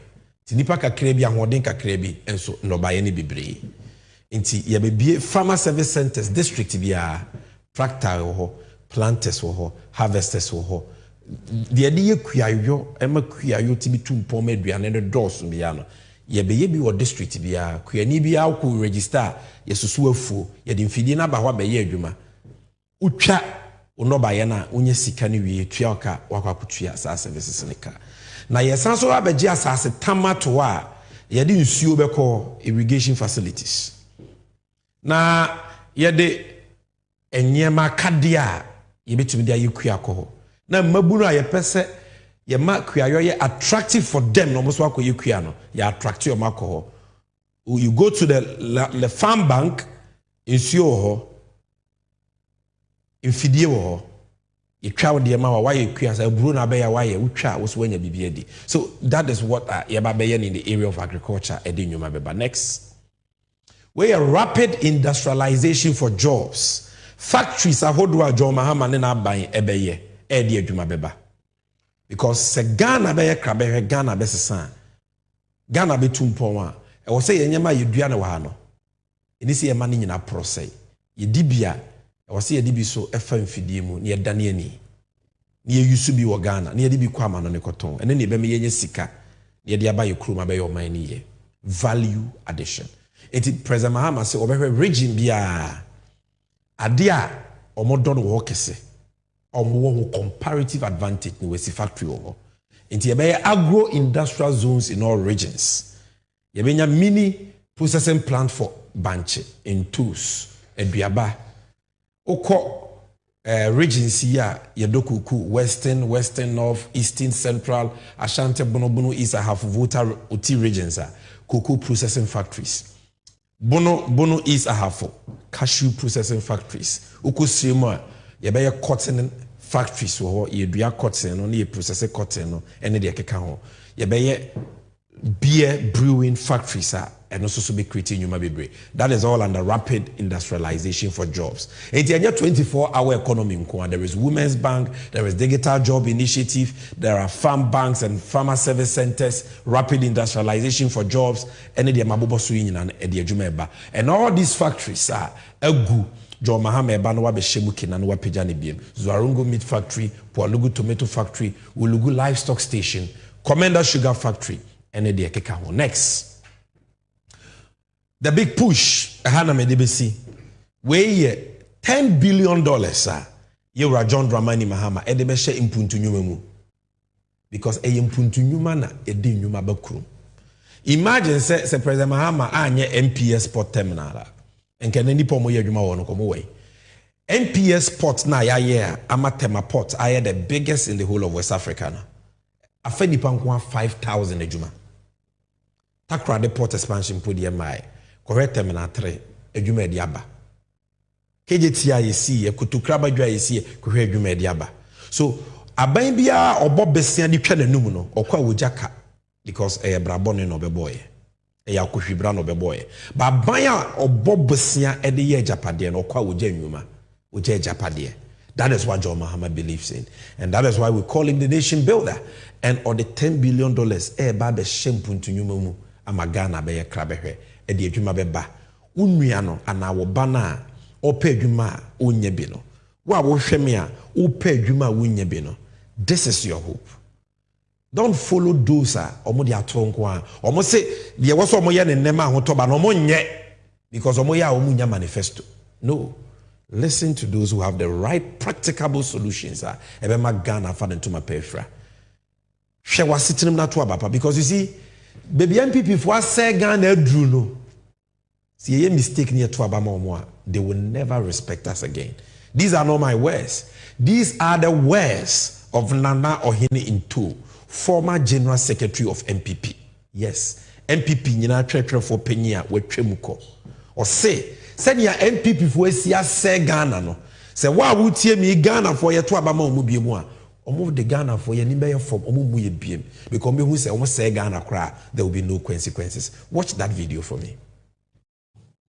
ti nipa kakra bi ahoden kakra bi enso no ba ye ne bebre enti ye be bie farmer service centers district bia tractor ho planters ho harvesters ho de de yekua yo ema kua yo ti bi tumpo ma aduane ne dose bia no ye be ye bi wo district bia kua ni bia wo register ye susu afuo ye de mfidie na ba ho ba ye adwuma utwa onoba ye na onye sika ne wie tuaka wakwakutua sa services ne ka na yesan so abeje asase tamato a ye de nsuo beko irrigation facilities na ye de enyema kade a ye betumi de ayekua ko na mabunu a ye pese ye ma kuayo ye attractive for them no so akoyekua no ye attractive makoho you go to the farm bank nsuo ho mfidie wo ho ye twa wo de ma wa ye kua sa buru na be ya wa ye wo twa wo so wanya bibia di. So that is what ye ba be in the area of agriculture edi nyuma beba. Next, we are rapid industrialization for jobs. Factories ahodo a John Mahama ne na ban ebeye edi adwuma beba. Because se Ghana be ye krabe Ghana be sesa Ghana be tumpon a e wo se ye nyema ye dua na wa no eni se ye ma ne nyina prosei ye dibia e wo se ye dibi so efa mfidie mu ne ye dane ani ne ye yusu bi wo Ghana ne ye dibi kwa ma no ne koton ene ne be me ye sika ne ye de aba ye kroma be ye oman ni ye value addition. Eti President Mahama se obehwe region bia ade a omodo no wo kese omo comparative advantage ni we si factory wo enti ye be agro industrial zones in all regions. Ye benya mini processing plant for banche in tools eduaba oko regions here ye dokuku western north eastern central Ashanti Bono East half Volta Oti regions are cocoa processing factories. Bono East half cashew processing factories. Uko Simo ye be cotton factories wo ye dua cotton no ye process cotton no ene de keka ho. Ye be beer brewing factories are and also be creating nyuma bebre. That is all under rapid industrialization for jobs. In the 24-hour economy, there is Women's Bank, there is Digital Job Initiative, there are farm banks and farmer service centers, rapid industrialization for jobs, and all these factories are egu John Mahama eba no wa be shemu kina no wa pejani biem. Zuarungu meat factory, Pualugu tomato factory, Ulugu livestock station, Commander sugar factory, and the keka ho. Next, the big push hana me debesi we $10 billion ye John Dramani Mahama e de be hye impuntu nyuma mu because e impuntu nyuma na e de nyuma bakuru. Imagine say President Mahama anye MPS port terminal enke na nipa mo ye adwuma wo no komo we MPS port na ya ye Amatema port are the biggest in the whole of West Africa na afa nipa nko 5,000 adwuma Takra de port expansion podium mai correct terminal 3 adwuma di aba KJTI yesi kutukraba dwa yesi kohwe adwuma di aba. So aban bia obo besia di twa nanum no okwa wojaka because brabone no beboye yakohwibra no beboye ba ban a obo besia e de ye japade no okwa woja nwuma woja japade. That is what John Mahama believes in, and that is why we call him the nation builder. And on the $10 billion ba be shempuntu nwuma mu amagana be ye krabehwe e de adwuma beba unua no ana wo bana opa adwuma onye bi no wa wo hweme a opa adwuma onye bi no. This is your hope. Don't follow those omo de atonko a omo se de wo so omo ye ne nema ahotoba no omo nye because omo ya omo nya manifesto. No, listen to those who have the right practicable solutions ebe magana fa ntoma pefra hwe wasitinim na to abapa because you see baby MPP for say Ghana adru no see ye mistake near to abama omo they will never respect us again. These are not my words. These are the words of Nana Ohene Into, former General Secretary of MPP. Yes, MPP nyina twetwe for penya wetwemuko. Or say ya MPP for sia say Ghana no. Say wa wutie mi Ghana for ye to abama omo biemu a. Omo de Ghana for ye ni be from omo mu ye biem. Because me who say omo say Ghana kra, there will be no consequences. Watch that video for me.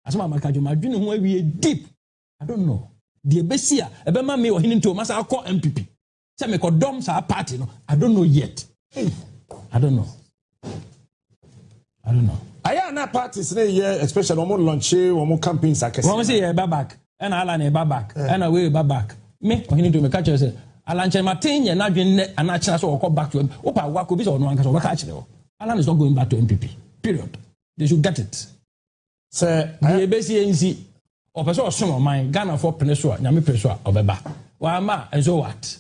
Asma makajo madwene ho awie deep. I don't know. The besia ebema me Ohene Into masa akọ MPP. Say me kodom sa party no. I don't know yet. I don't know. Aya na parties na here especially omo launch omo campaigns akese. Omo say e back. And ala na e back. And we back. Me Ohene Into me catch you say Alanche Martin ye na dwen ana china so okọ back to him. Opa wa ko bi so no anka so catch you. Alan is not going back to MPP. Period. They should get it. Say the besia nsi opeso osom man Ghana for peneso nyame peso obeba. Wa ma and so what?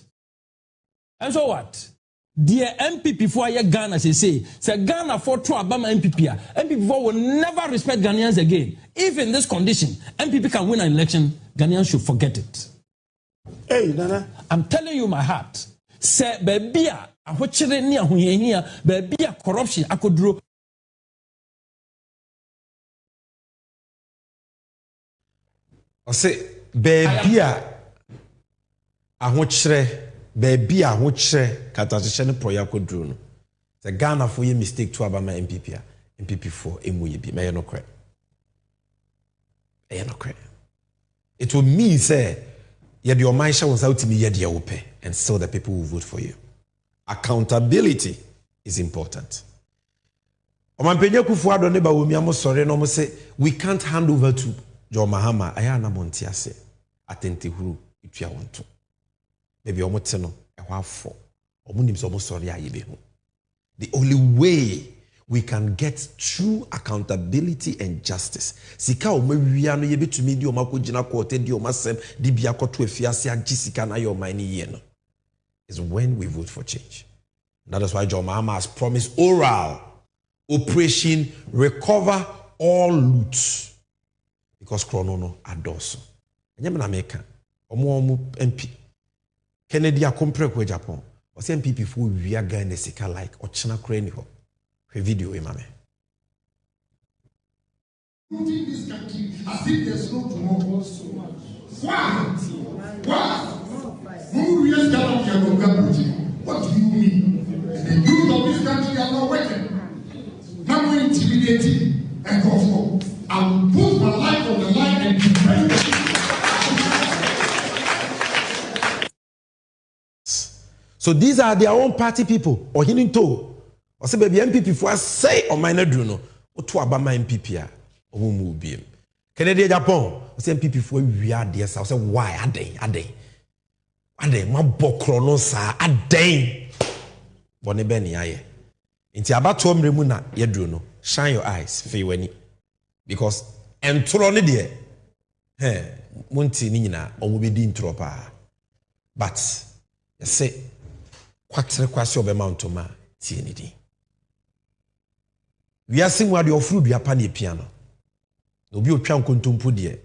And so what? Dear MPP for your Ghana say Ghana for two Abama MPP. MPP for will never respect Ghanaians again. If in this condition MPP can win an election, Ghanaians should forget it. Hey, Nana, I'm telling you my heart. Say baby a ahochere ni ahoyehia, baby a corruption akoduro. I say baby ahokyere baby ahokyere katahye ne proya kodru no the Ghana for ye mistake to abama MPP MPP4 emu ye bi me no kre it will mean say ye the oman sha won out me ye de wope and so the people will vote for you. Accountability is important. Omanpenye Kufuado ne ba womi amosore no mo say we can't hand over to John Mahama aya na monti ase atente huru itwa wonto maybe omote no ehwa afo omunim so omosore aye be hu. The only way we can get true accountability and justice sika omawia no ye betumi di omakogina kote di omasem di bia koto afiase agi sika na your mind ye no is when we vote for change. That is why John Mahama has promised oral operation recover all loot because chrono no adoso enyem na meka omo MP Kennedy akompre ko Japan o se MPP fo wia Ghana sika like ochina kra ni ho hwe video e mame in this country as if there's no tomorrow. Why? Who really got your what do you mean? The youth of this country are not working. Not more intimidating and control. I will put my life on the line and defend it. So these are their own party people. Or he to. Or say baby MPP for say or minor druno. Or to abama MPP or who move be. Canada Japan. Or say MPP for we are there. So say why are they? Ade ma bokro no sa aden. Bone be ni aye. Nti abato mremu na yedru no. Shine your eyes fe wani. Because entro ne de monti ni nyina omo be di ntro pa. But say kwatere kwase obema ntoma tie ni di. Wiase mu ade ofuru duapa na piano. Obi otwa nkontompo de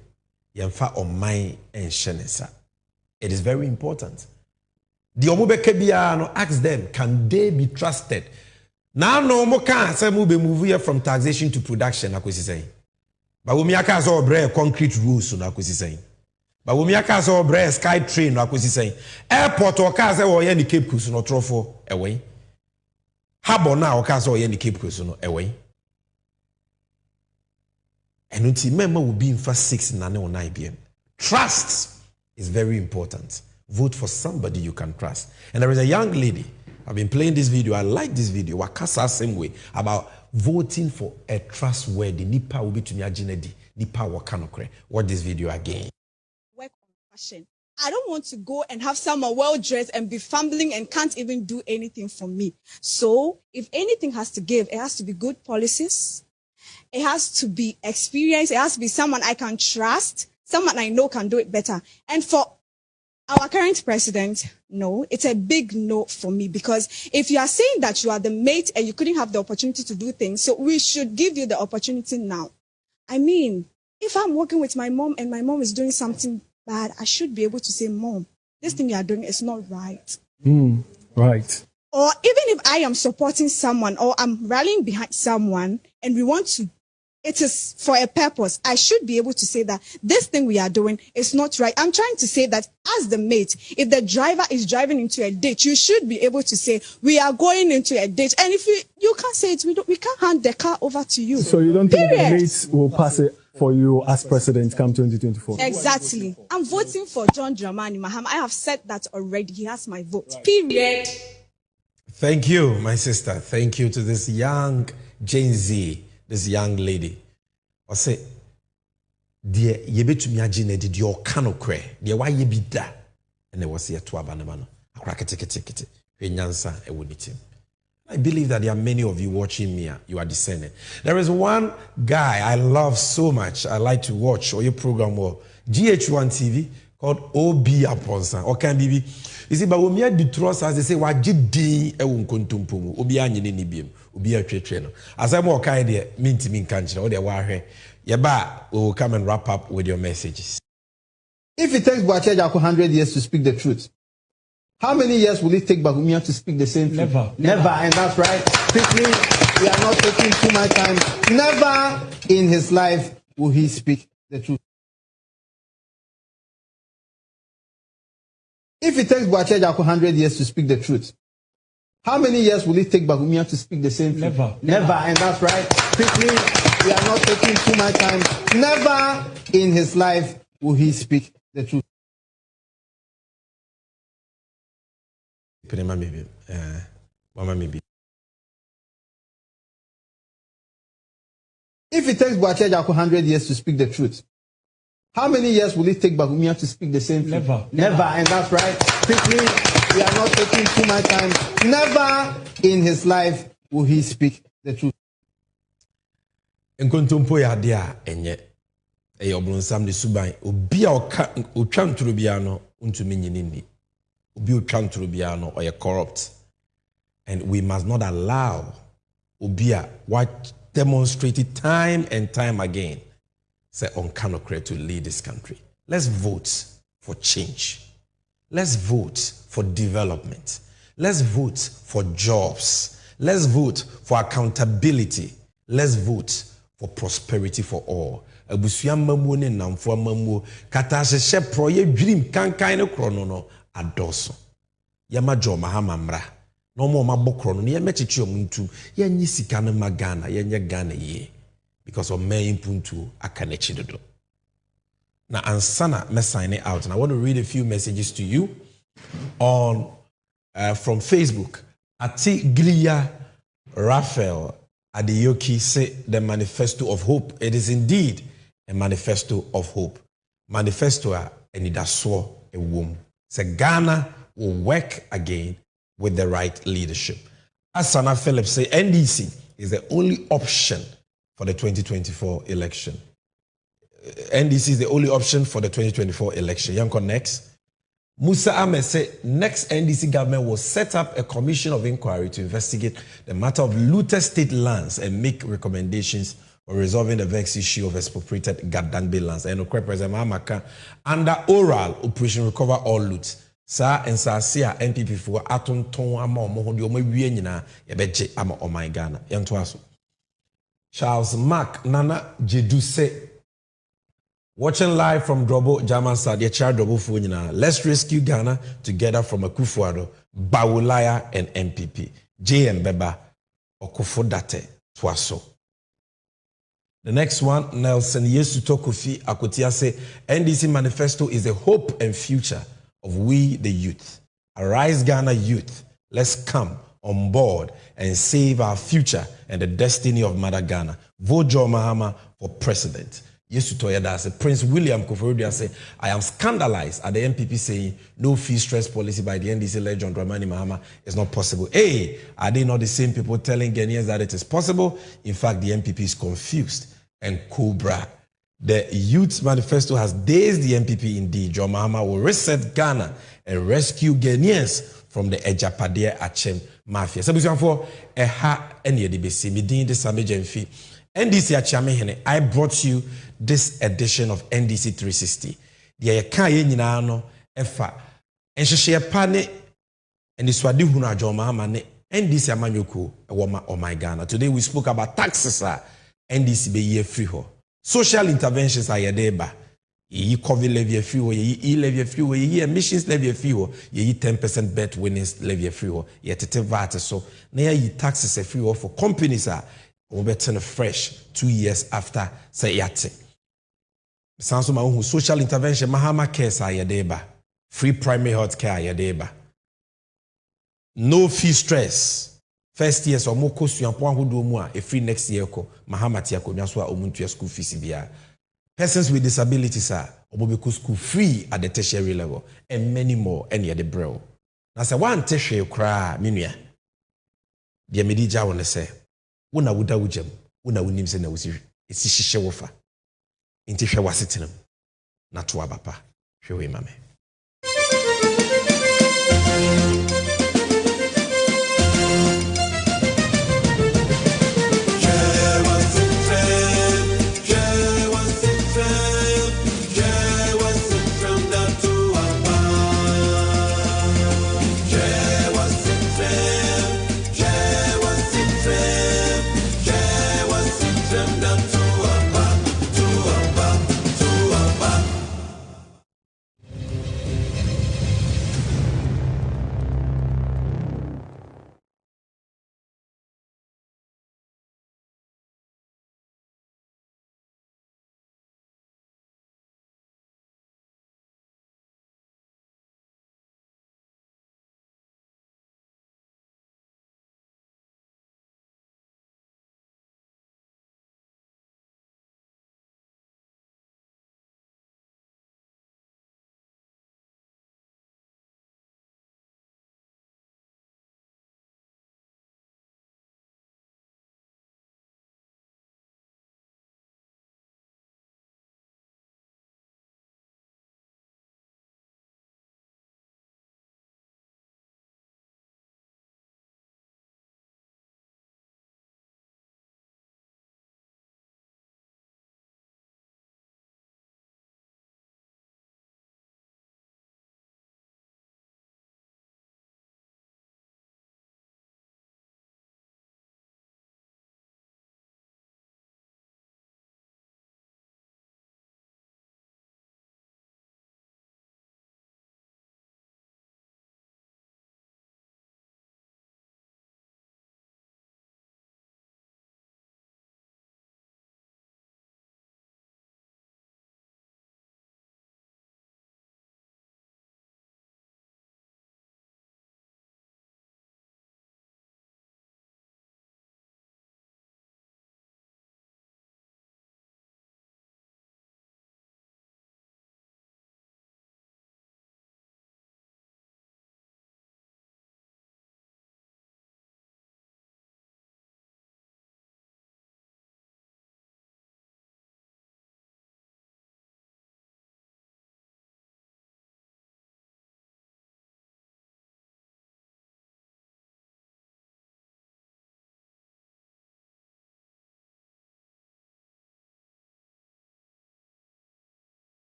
yemfa oman enhye ne sa. It is very important. The omubeke bia no ask them, can they be trusted? Now no mo can say mo be move here from taxation to production akosi say. Ba wo mi aka say obre concrete roads no akosi say. Ba wo mi aka say obre sky train no akosi say. Airport o ka say wo ye ni Cape Coast no trofo ewe. Harbor na o ka say wo ye ni Cape Coast no ewe. Enunti member will be in first 6 na ne 9 BM. Trust is very important. Vote for somebody you can trust. And there is a young lady, I've been playing this video, I like this video, Wakasa same way, about voting for a trustworthy, Nipa will be to Nyajinedi, Nipa Wakanokre. Watch this video again. Work on fashion. I don't want to go and have someone well-dressed and be fumbling and can't even do anything for me. So, if anything has to give, it has to be good policies. It has to be experience. It has to be someone I can trust. Someone I know can do it better. And for our current president, no, it's a big no for me, because if you are saying that you are the mate and you couldn't have the opportunity to do things, so we should give you the opportunity now. I mean, if I'm working with my mom and my mom is doing something bad, I should be able to say, Mom, this thing you are doing is not right. Right. Or even if I am supporting someone or I'm rallying behind someone and we want to, it is for a purpose, I should be able to say that this thing we are doing is not right. I'm trying to say that as the mate, if the driver is driving into a ditch, you should be able to say, we are going into a ditch. And if you can't say it, we can't hand the car over to you. So you don't think the mates will pass it for you as president come 2024? Exactly. I'm voting for John Dramani Mahama. I have said that already. He has my vote. Right. Period. Thank you, my sister. Thank you to this young Gen Z, this young lady. I say, dear, ye betumi agine de de okano kre. De wa ye bi da. And there was here to abanama no. Akrakete. Nyansa e wonitim. I believe that there are many of you watching me. You are discerning. There is one guy I love so much. I like to watch or your program or GH1 TV called OB Aponsa or can be. You see, but when we had the trust, as they say, what did they kontumpumu? Obi anyini ni biem. Obi atwetwe no. As I'm more kind there, minti min kanchira. O de wahwe. Yeba, we will come and wrap up with your messages. If it takes Boachejaku 100 years to speak the truth, how many years will it take Bagumia to speak the same truth? Never. And that's right. Quickly, we are not taking too much time. Never in his life will he speak the truth. If it takes Boachejaku 100 years to speak the truth, how many years will it take Bagumia to speak the same truth? Never. And that's right. Quickly, we are not taking too much time. Never in his life will he speak the truth. If it takes Boachejaku 100 years to speak the truth, how many years will it take Bagumia to speak the same truth? Never. And that's right. Quickly, we are not taking too much time. Never in his life will he speak the truth. Nkontompo ya dia enye e obronsam de suban obi a otwa ntoro bia no ntumi nyinini obi otwa ntoro bia no oye corrupt, and we must not allow obi a what demonstrated time and time again say on canocre to lead this country. Let's vote for change. Let's vote for development. Let's vote for jobs. Let's vote for accountability. Let's vote for prosperity for all. Abusuya mamu ne namfo mamu kata hye pro ye dream kankan ne krono no adoso. Ye majo mahama mra. No mo mabokro no ye mechichi omuntu ye nyi sika ne magana ye nye Ghana ye because of me impuntu akanechi dodo. Now ansana me sign it out, and I want to read a few messages to you on from Facebook. Ati Glia Raphael Adeyoki say the manifesto of hope. It is indeed a manifesto of hope. Manifesto enidaso a womb. Say Ghana will work again with the right leadership. Asana Phillips say NDC is the only option for the 2024 election. NDC is the only option for the 2024 election. Yanko next. Musa Ahmed said next NDC government will set up a commission of inquiry to investigate the matter of looted state lands and make recommendations for resolving the vexed issue of expropriated Gadangbe lands. And President Mahamaka under oral operation recover all loot. Sa and Sasia NPP for Aton Ton Ama Mohodi Oma Wienina Yabeje Ama Omai Ghana. Yantuaso. Charles Mark Nana Jedu say watching live from Drobo, German side, the chair Drobo Funina. Let's rescue Ghana together from Akufo-Addo, Bawulaya, and MPP. JM Beba, Okufo-Date, Twaso. The next one, Nelson Yesuto Kofi Akotia say, NDC manifesto is the hope and future of we the youth. Arise Ghana youth, let's come on board and save our future and the destiny of Mother Ghana. Vote Joe Mahama for president. Yesu Toyada say Prince William Koforidua say, I am scandalized at the MPP saying no fee stress policy by the NDC led John Dramani Mahama is not possible. Hey, are they not the same people telling Ghanaians that it is possible? In fact, the MPP is confused and Cobra. The Youth Manifesto has dazed the MPP indeed. John Mahama will reset Ghana and rescue Ghanaians from the Ejapadia Achem Mafia. So, for any DBC, Midin de Sammy Gyamfi. NDC Achamehene, I brought you this edition of NDC 360. The Yakaye Ninano, Efa, and Shashia Pane, and the Swadi Huna Joma Mane, NDC Amanyoko, a woman of my Ghana. Today we spoke about taxes, NDC be ye free ho. Social interventions are yadeba. Ye COVID levy free ho, ye levy free ho, ye emissions levy free ho, ye 10% bet winnings levy free ho, ye tete VAT so. Now ye taxes a free ho for companies are. Or better fresh 2 years after say yate. Sounds like social intervention, Mahama care sa yadeba. Free primary health care yadeba. No fee stress. First year so mo cost you who do more a free next year ko Mahama tiako nyaswa omuntu school fees bia. Persons with disabilities are obobeko school free at the tertiary level and many more any the bro. Na say one tertiary kra minua. Dia medija wona say wona wuda wujam wona wunim se na wusi esi hihye wofa inti hwe wasetenam na to abapa hwe we mame.